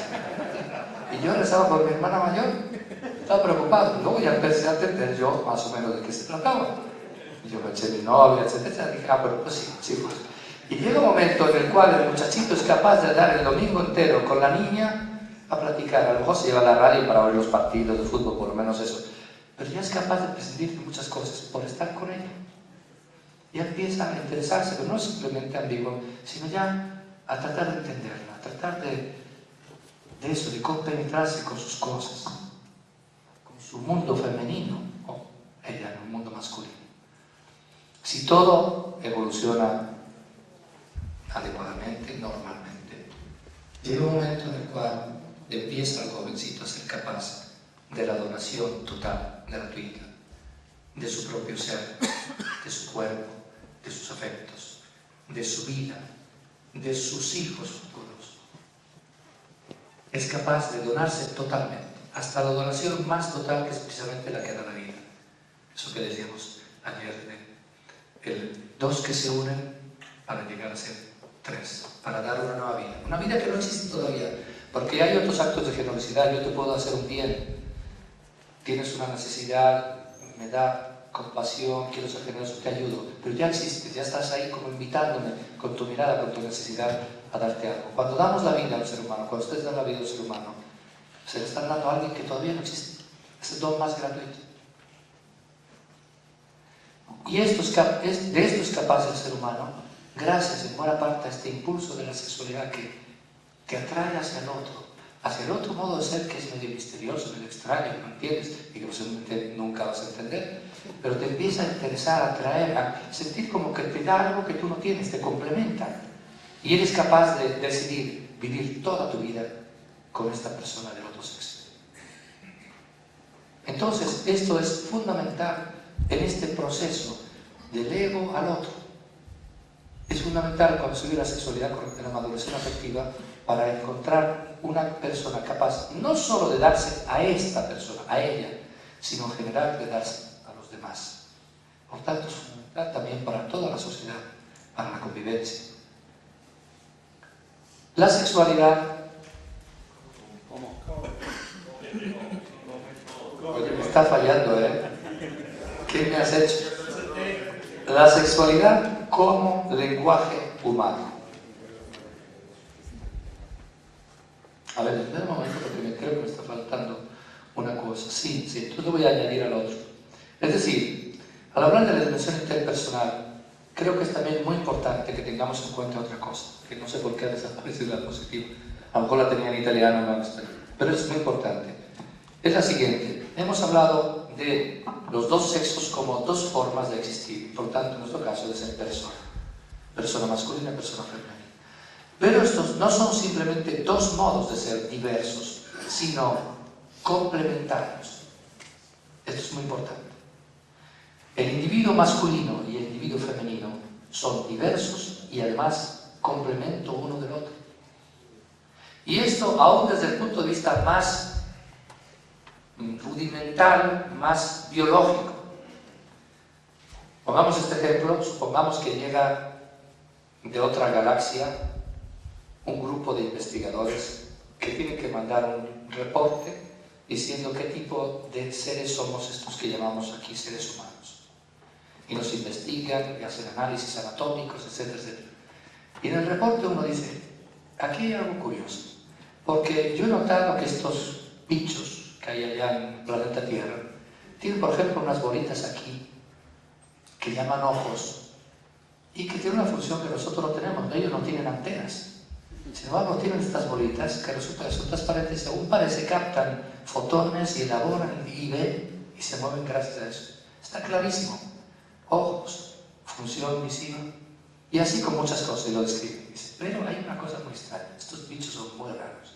Y yo rezaba por mi hermana mayor, estaba preocupado. Luego ya empecé a entender yo más o menos de qué se trataba. Y yo me eché mi novia, etcétera, dije, pero pues sí, pues. Y llega un momento en el cual el muchachito es capaz de dar el domingo entero con la niña a platicar. A lo mejor se lleva la radio para oír los partidos de fútbol, por lo menos eso. Pero ya es capaz de prescindir de muchas cosas por estar con ella. Ya empieza a interesarse, pero no simplemente ambiguo, sino ya a tratar de entenderla, a tratar de eso, de compenetrarse con sus cosas, con su mundo femenino, o ella en un mundo masculino. Si todo evoluciona adecuadamente, normalmente, llega un momento en el cual empieza el jovencito a ser capaz de la donación total, gratuita, de su propio ser, de su cuerpo, de sus afectos, de su vida, de sus hijos futuros. Es capaz de donarse totalmente, hasta la donación más total, que es precisamente la que da la vida. Eso que decíamos ayer, el dos que se unen para llegar a ser tres, para dar una nueva vida. Una vida que no existe todavía, porque hay otros actos de generosidad. Yo te puedo hacer un bien, tienes una necesidad, me da compasión, quiero ser generoso, te ayudo, pero ya existes, ya estás ahí como invitándome con tu mirada, con tu necesidad a darte algo. Cuando damos la vida a un ser humano, cuando ustedes dan la vida a un ser humano, se le están dando a alguien que todavía no existe. Es el don más gratuito. Y de esto es capaz el ser humano, gracias en buena parte a este impulso de la sexualidad que atrae hacia el otro modo de ser que es medio misterioso, medio extraño, que no entiendes y que posiblemente nunca vas a entender, pero te empieza a interesar, a atraer, a sentir como que te da algo que tú no tienes, te complementa. Y eres capaz de decidir vivir toda tu vida con esta persona del otro sexo. Entonces, esto es fundamental en este proceso del ego al otro. Es fundamental conseguir la sexualidad en la maduración afectiva para encontrar una persona capaz no solo de darse a esta persona, a ella, sino en general de darse a los demás. Por tanto, es fundamental también para toda la sociedad, para la convivencia. La sexualidad... Oye, me está fallando, ¿eh? ¿Qué me has hecho? La sexualidad como lenguaje humano. A ver, espera un momento porque creo que me está faltando una cosa. Sí, entonces voy a añadir al otro. Es decir, al hablar de la dimensión interpersonal, creo que es también muy importante que tengamos en cuenta otra cosa, que no sé por qué ha desaparecido la positiva. A lo mejor la tenía en italiano, no en español, pero es muy importante. Es la siguiente. Hemos hablado de los dos sexos como dos formas de existir, por tanto, en nuestro caso, de ser persona masculina y persona femenina. Pero estos no son simplemente dos modos de ser diversos, sino complementarios. Esto es muy importante. El individuo masculino y el individuo femenino son diversos y además complemento uno del otro. Y esto aún desde el punto de vista más rudimental, más biológico. Pongamos este ejemplo, supongamos que llega de otra galaxia un grupo de investigadores que tienen que mandar un reporte diciendo qué tipo de seres somos estos que llamamos aquí seres humanos. Y nos investigan y hacen análisis anatómicos, etcétera, etcétera. Y en el reporte uno dice, aquí hay algo curioso, porque yo he notado que estos bichos que hay allá en el planeta Tierra tienen, por ejemplo, unas bolitas aquí que llaman ojos y que tienen una función que nosotros no tenemos. Ellos no tienen antenas. Sin embargo, tienen estas bolitas que resulta que son transparentes y según parece captan fotones y elaboran y ven y se mueven gracias a eso. Está clarísimo. Ojos, función visible y así con muchas cosas y lo describen. Pero hay una cosa muy extraña. Estos bichos son muy raros.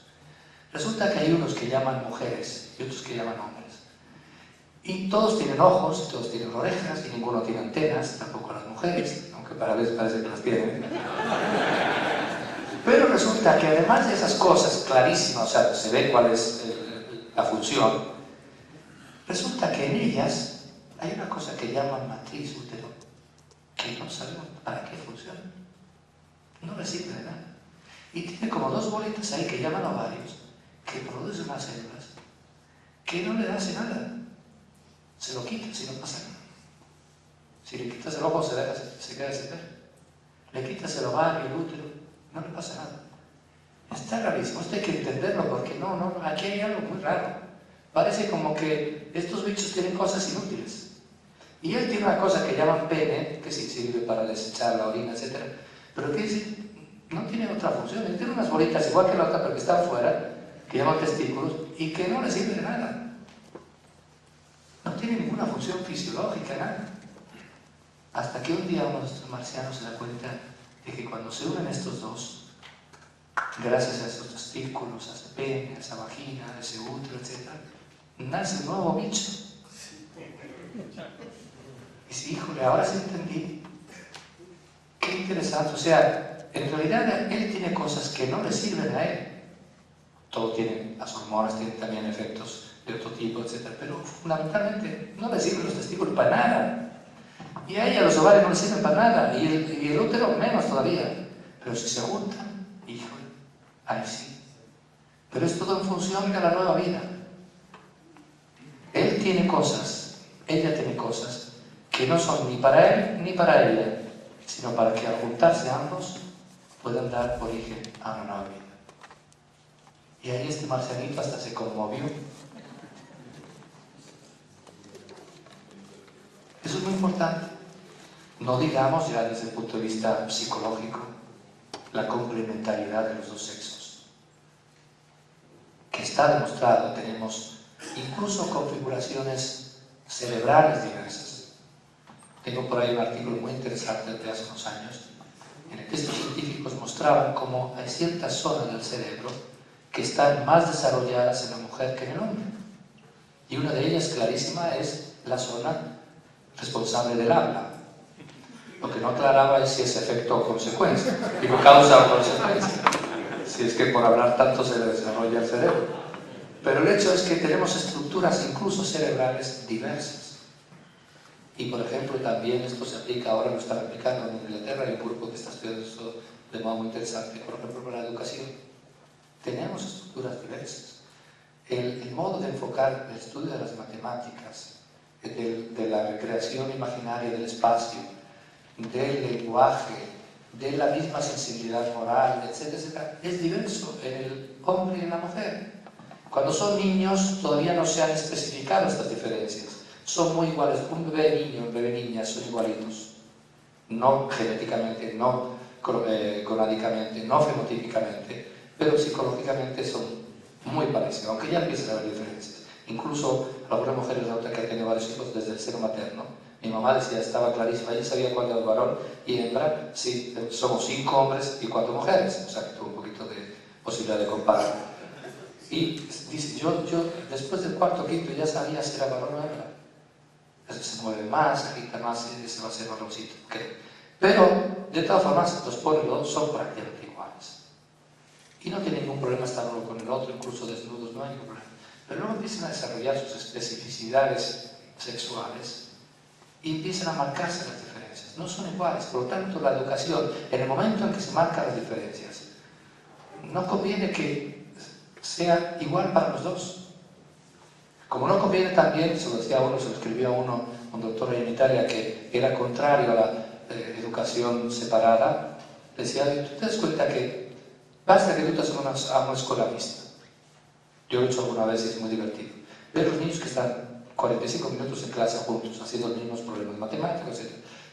Resulta que hay unos que llaman mujeres y otros que llaman hombres. Y todos tienen ojos, todos tienen orejas y ninguno tiene antenas, tampoco las mujeres, aunque para veces parece que las tienen. Pero resulta que además de esas cosas clarísimas, o sea, se ve cuál es la función, resulta que en ellas hay una cosa que llaman matriz útero, que que no sabemos para qué funciona. No le sirve de nada. Y tiene como dos bolitas ahí que llaman ovarios, que producen las células, que no le hace nada. Se lo quita si no pasa nada. Si le quitas el ojo se queda ese pelo. Le quitas el ovario, el útero, no le pasa nada. Está rarísimo, esto hay que entenderlo porque aquí hay algo muy raro. Parece como que estos bichos tienen cosas inútiles. Y él tiene una cosa que llaman pene, que sí sirve para desechar la orina, etc. Pero que no tiene otra función. Él tiene unas bolitas igual que la otra, pero que están fuera, que llaman testículos, y que no le sirve de nada. No tiene ninguna función fisiológica, nada. Hasta que un día uno de estos marcianos se da cuenta de que cuando se unen estos dos, gracias a esos testículos, a ese pene, a esa vagina, a ese útero, etc., nace un nuevo bicho. Y dice, híjole, ahora sí entendí. Qué interesante. O sea, en realidad él tiene cosas que no le sirven a él. Todo tiene, las hormonas tienen también efectos de otro tipo, etc. Pero fundamentalmente no le sirven los testículos para nada. Y a ella los ovarios no le sirven para nada. Y el útero menos todavía. Pero si se juntan, híjole, ahí sí. Pero es todo en función de la nueva vida. Él tiene cosas, ella tiene cosas que no son ni para él ni para ella, sino para que al juntarse ambos puedan dar origen a una nueva vida. Y ahí este marcianito hasta se conmovió. Eso es muy importante. No digamos ya desde el punto de vista psicológico la complementariedad de los dos sexos, que está demostrado. Tenemos incluso configuraciones cerebrales diversas. Tengo por ahí un artículo muy interesante de hace unos años en el que estos científicos mostraban cómo hay ciertas zonas del cerebro que están más desarrolladas en la mujer que en el hombre. Y una de ellas clarísima es la zona responsable del habla. Lo que no aclaraba es si es efecto o consecuencia, digo causa o consecuencia, si es que por hablar tanto se le desarrolla el cerebro. Pero el hecho es que tenemos estructuras incluso cerebrales diversas. Y por ejemplo también esto se aplica, ahora lo están aplicando en Inglaterra, hay un grupo que está estudiando esto de modo muy interesante, por ejemplo para la educación. Tenemos estructuras diversas. El modo de enfocar el estudio de las matemáticas, de la recreación imaginaria del espacio, del lenguaje, de la misma sensibilidad moral, etcétera, etcétera, es diverso en el hombre y en la mujer. Cuando son niños todavía no se han especificado estas diferencias. Son muy iguales. Un bebé niño, un bebé niña son igualitos. No genéticamente, no gonádicamente, no fenotípicamente, pero psicológicamente son muy parecidos, aunque ya empiezan a haber diferencias. Incluso algunas mujeres notan que han tenido varios hijos desde el seno materno. Mi mamá decía, estaba clarísima, ella sabía cuál era el varón y hembra. Sí, somos 5 hombres y 4 mujeres, o sea que tuvo un poquito de posibilidad de comparar. Y dice, yo después del cuarto o quinto ya sabía si era varón o hembra. Se mueve más, agita más, ese va a ser varoncito. Okay. Pero, de todas formas, los polos son prácticamente iguales. Y no tiene ningún problema estar uno con el otro, incluso desnudos, no hay ningún problema. Pero luego empiezan a desarrollar sus especificidades sexuales y empiezan a marcarse las diferencias. No son iguales, por lo tanto, la educación, en el momento en que se marcan las diferencias, no conviene que sea igual para los dos. Como no conviene también, se lo decía a uno, se lo escribió a uno, un doctor en Italia que era contrario a la educación separada, decía, ¿tú te das cuenta que basta que tú te vas a una escuela mixta? Yo lo he hecho alguna vez y es muy divertido. Ver los niños que están 45 minutos en clase juntos, haciendo los mismos problemas matemáticos, etc.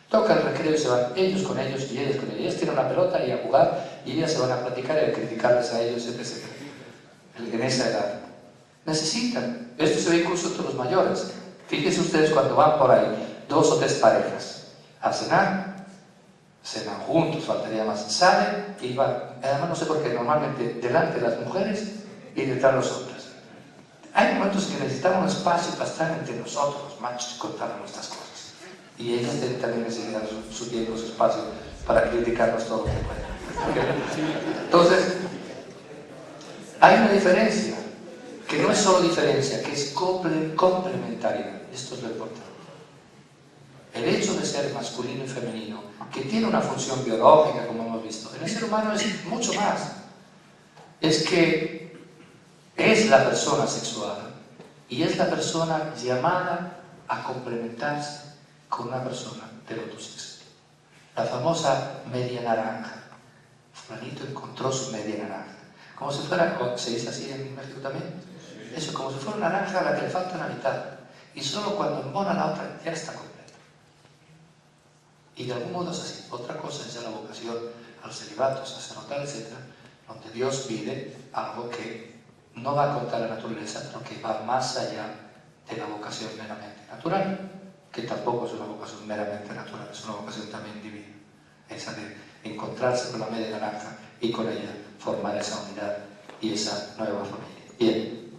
Toca el recreo y se van ellos con ellos y ellas con ellos. Ellas tienen una pelota y a jugar y ellas se van a platicar y a criticarles a ellos, etc. En esa edad. Necesitan. Esto se ve incluso entre los mayores. Fíjense ustedes cuando van por ahí 2 o 3 parejas a cenar, cenan juntos, faltaría más, salen y van. Además no sé por qué, normalmente delante de las mujeres y detrás de los hombres. Hay momentos en que necesitamos un espacio para estar entre nosotros, los machos, y contarnos nuestras cosas. Y ellas tienen también necesidad su tiempo, su espacio para criticarnos todo lo que pueden. Entonces, hay una diferencia, que no es solo diferencia, que es complementariedad. Esto es lo importante. el hecho de ser masculino y femenino, que tiene una función biológica, como hemos visto, en el ser humano es mucho más. Es que es la persona sexual y es la persona llamada a complementarse con una persona del otro sexo. La famosa media naranja. Fulanito encontró su media naranja. Como si fuera, ¿se dice así en México también? Eso, como si fuera una naranja a la que le falta una mitad. Y solo cuando embona la otra ya está completa. Y de algún modo es así. Otra cosa es ya la vocación al celibato, sacerdotal, etc., donde Dios pide algo que no va contra la naturaleza, pero que va más allá de la vocación meramente natural, que tampoco es una vocación meramente natural, es una vocación también divina. Esa de encontrarse con la media naranja y con ella formar esa unidad y esa nueva familia. Bien.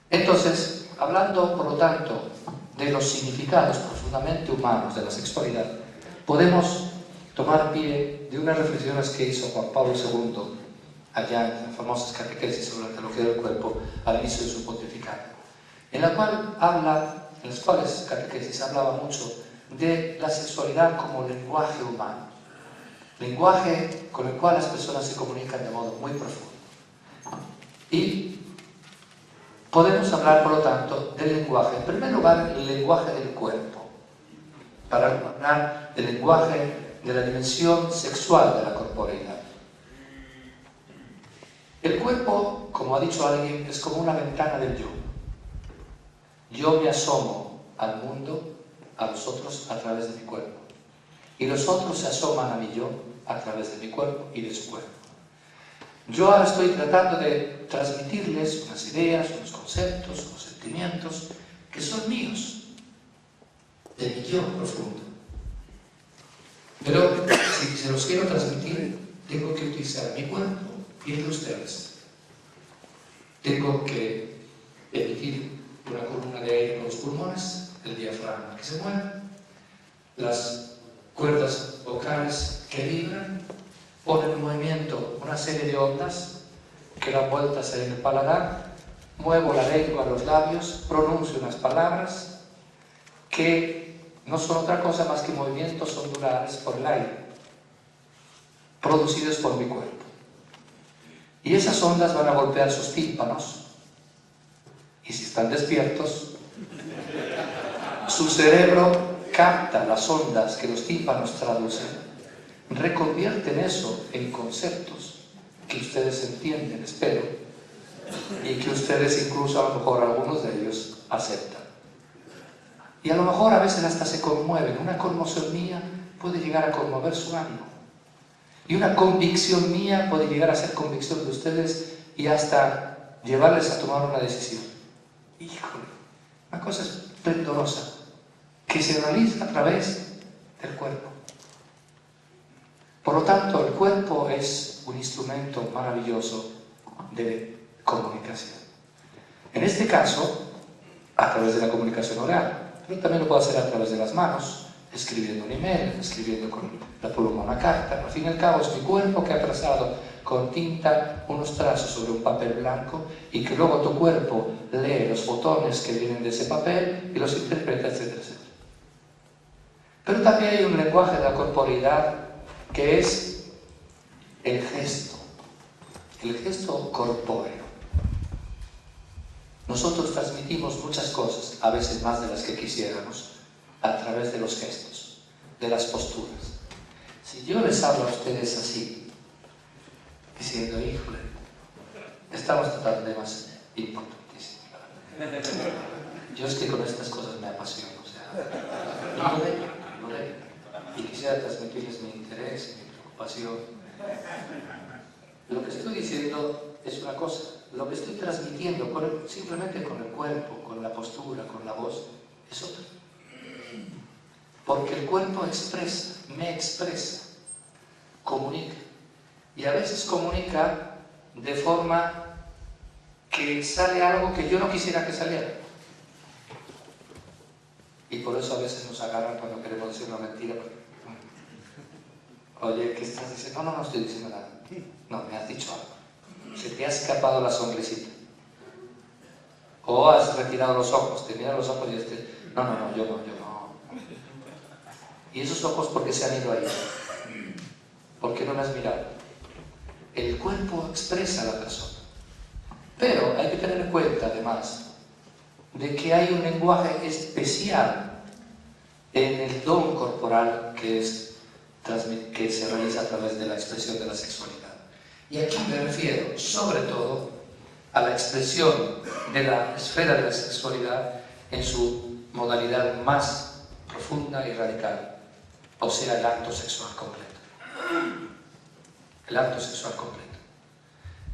Entonces, hablando por lo tanto de los significados profundamente humanos de la sexualidad, podemos tomar pie de unas reflexiones que hizo Juan Pablo II allá en las famosas catequesis sobre la teología del cuerpo al inicio de su pontificado, en las cuales catequesis hablaba mucho de la sexualidad como lenguaje humano, lenguaje con el cual las personas se comunican de modo muy profundo. Y podemos hablar, por lo tanto, del lenguaje. En primer lugar, el lenguaje del cuerpo, para hablar del lenguaje de la dimensión sexual de la corporeidad. El cuerpo, como ha dicho alguien, es como una ventana del yo. Yo me asomo al mundo, a los otros, a través de mi cuerpo. Y los otros se asoman a mi yo a través de mi cuerpo y de su cuerpo. Yo ahora estoy tratando de transmitirles unas ideas, unos conceptos, unos sentimientos que son míos, de mi yo profundo. Pero si se los quiero transmitir, tengo que utilizar mi cuerpo y el de ustedes. Tengo que emitir una columna de aire con los pulmones, el diafragma que se mueve, las cuerdas vocales que vibran, ponen en movimiento una serie de ondas que dan vueltas en el paladar, muevo la lengua a los labios, pronuncio unas palabras que no son otra cosa más que movimientos ondulares por el aire, producidos por mi cuerpo. Y esas ondas van a golpear sus tímpanos, y si están despiertos, su cerebro capta las ondas que los tímpanos traducen, reconvierten eso en conceptos que ustedes entienden, espero, y que ustedes incluso a lo mejor algunos de ellos aceptan. Y a lo mejor a veces hasta se conmueven. Una conmoción mía puede llegar a conmover su ánimo. Y una convicción mía puede llegar a ser convicción de ustedes y hasta llevarles a tomar una decisión. Híjole, una cosa esplendorosa que se realiza a través del cuerpo. Por lo tanto, el cuerpo es un instrumento maravilloso de comunicación. En este caso, a través de la comunicación oral, pero también lo puedo hacer a través de las manos, escribiendo un email, escribiendo con la pluma una carta. Al fin y al cabo es mi cuerpo que ha trazado con tinta unos trazos sobre un papel blanco y que luego tu cuerpo lee los fotones que vienen de ese papel y los interpreta, etcétera, etcétera. Pero también hay un lenguaje de la corporeidad que es el gesto corpóreo. Nosotros transmitimos muchas cosas, a veces más de las que quisiéramos, a través de los gestos, de las posturas. Si yo les hablo a ustedes así, diciendo, híjole, estamos tratando temas importantísimos. Yo es que con estas cosas me apasiono, o sea, lo de. Y quisiera transmitirles mi interés, mi preocupación. Lo que estoy diciendo es una cosa, lo que estoy transmitiendo simplemente con el cuerpo, con la postura, con la voz, es otra. Porque el cuerpo expresa, me expresa, comunica. Y a veces comunica de forma que sale algo que yo no quisiera que saliera. Y por eso a veces nos agarran cuando queremos decir una mentira. Oye, ¿qué estás diciendo? No estoy diciendo nada. No, me has dicho algo. Se te ha escapado la sonrisita. O has retirado los ojos, te miran los ojos y no, yo no. ¿Y esos ojos por qué se han ido ahí? ¿Por qué no me has mirado? El cuerpo expresa a la persona. Pero hay que tener en cuenta, además, de que hay un lenguaje especial en el don corporal que se realiza a través de la expresión de la sexualidad. Y aquí me refiero, sobre todo, a la expresión de la esfera de la sexualidad en su modalidad más profunda y radical, o sea, el acto sexual completo. El acto sexual completo.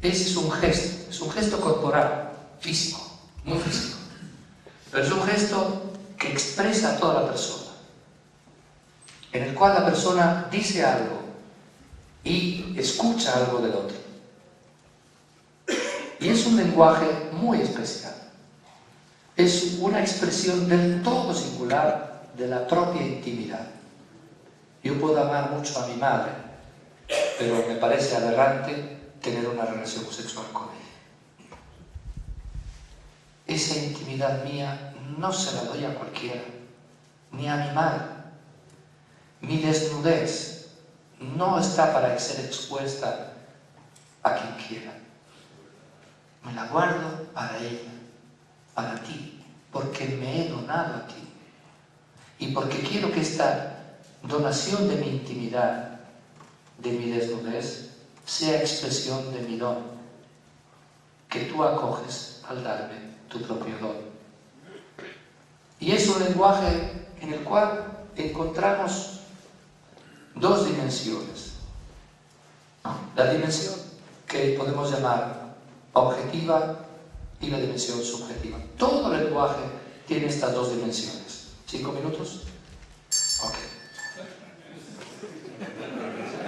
Ese es un gesto corporal, físico, muy físico, pero es un gesto que expresa a toda la persona, en el cual la persona dice algo y escucha algo del otro. Y es un lenguaje muy especial. Es una expresión del todo singular de la propia intimidad. Yo puedo amar mucho a mi madre, pero me parece aberrante tener una relación sexual con ella. Esa intimidad mía no se la doy a cualquiera, ni a mi madre. Mi desnudez no está para ser expuesta a quien quiera. Me la guardo para ella, para ti, porque me he donado a ti. Y porque quiero que esta donación de mi intimidad, de mi desnudez, sea expresión de mi don, que tú acoges al darme tu propio don. Y es un lenguaje en el cual encontramos dos dimensiones. La dimensión que podemos llamar objetiva y la dimensión subjetiva. Todo lenguaje tiene estas dos dimensiones. 5 minutos. Ok.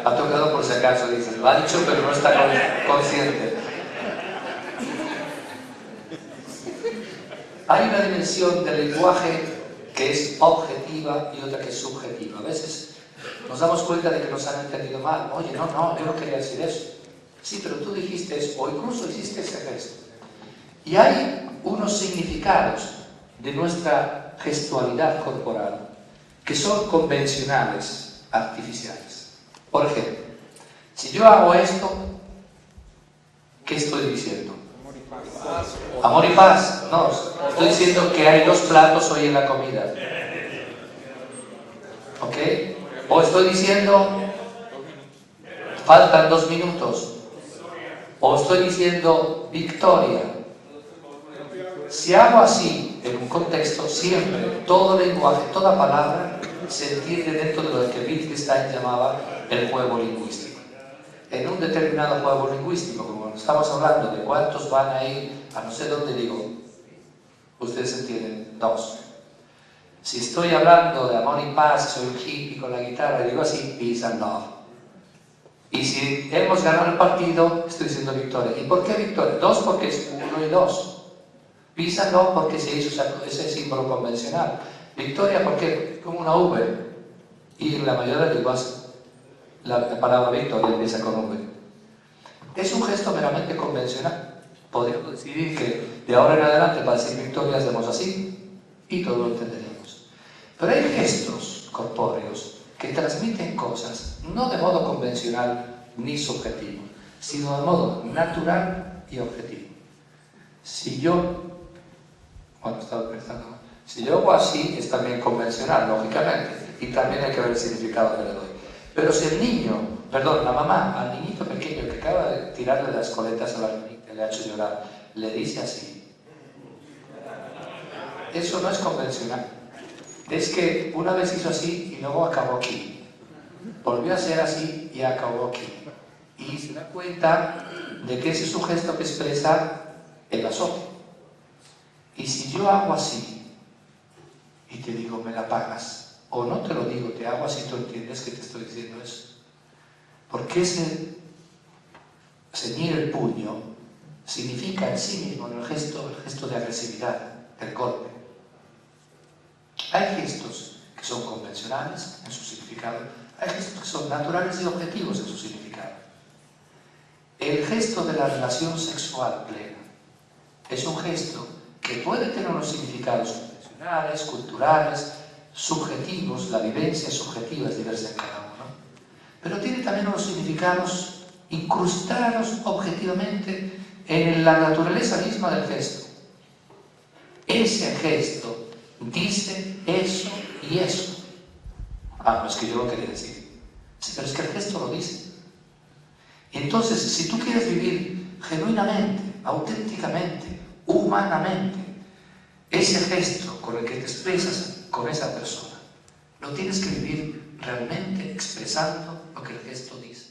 Ha tocado por si acaso, dice. Lo ha dicho, pero no está consciente. Hay una dimensión del lenguaje que es objetiva y otra que es subjetiva. A veces nos damos cuenta de que nos han entendido mal. Oye, no, yo no quería decir eso. Sí, pero tú dijiste eso, o incluso hiciste ese gesto. Y hay unos significados de nuestra gestualidad corporal que son convencionales, artificiales. Por ejemplo, si yo hago esto, ¿qué estoy diciendo? Amor y paz. No, estoy diciendo que hay 2 platos hoy en la comida. ¿Ok? O estoy diciendo, faltan 2 minutos. O estoy diciendo victoria. Si hago así, en un contexto, siempre, todo lenguaje, toda palabra, se entiende dentro de lo que Wittgenstein llamaba el juego lingüístico. En un determinado juego lingüístico, como estamos hablando de cuántos van a ir a no sé dónde, digo, ustedes entienden, 2. Si estoy hablando de amor y paz, soy un hippie con la guitarra, digo así, peace and love. Y si hemos ganado el partido, estoy diciendo victoria. ¿Y por qué victoria? 2 porque es 1 y 2. Peace and love porque se hizo ese símbolo convencional. Victoria porque como una V. Y en la mayoría de lenguas la palabra victoria empieza con V. Es un gesto meramente convencional. Podríamos decidir que de ahora en adelante para decir victoria hacemos así y todo lo entenderíamos. Pero hay gestos corpóreos que transmiten cosas no de modo convencional ni subjetivo, sino de modo natural y objetivo. Si yo hago así, es también convencional, lógicamente, y también hay que ver el significado que le doy. Pero si la mamá al niñito pequeño que acaba de tirarle las coletas a la niñita, le ha hecho llorar, le dice así, eso no es convencional. Es que una vez hizo así y luego acabó aquí. Volvió a ser así y acabó aquí. Y se da cuenta de que ese es un gesto que expresa el asombro. Y si yo hago así y te digo, me la pagas, o no te lo digo, te hago así, tú entiendes que te estoy diciendo eso. Porque ese ceñir el puño significa en sí mismo el gesto de agresividad, del golpe. Hay gestos que son convencionales en su significado, hay gestos que son naturales y objetivos en su significado. El gesto de la relación sexual plena es un gesto que puede tener unos significados convencionales, culturales, subjetivos, la vivencia subjetiva es diversa en cada uno, pero tiene también unos significados incrustados objetivamente en la naturaleza misma del gesto. Ese gesto dice eso y eso. No es que yo lo quería decir. Sí, pero es que el gesto lo dice. Entonces, si tú quieres vivir genuinamente, auténticamente, humanamente, ese gesto con el que te expresas con esa persona, lo tienes que vivir realmente expresando lo que el gesto dice.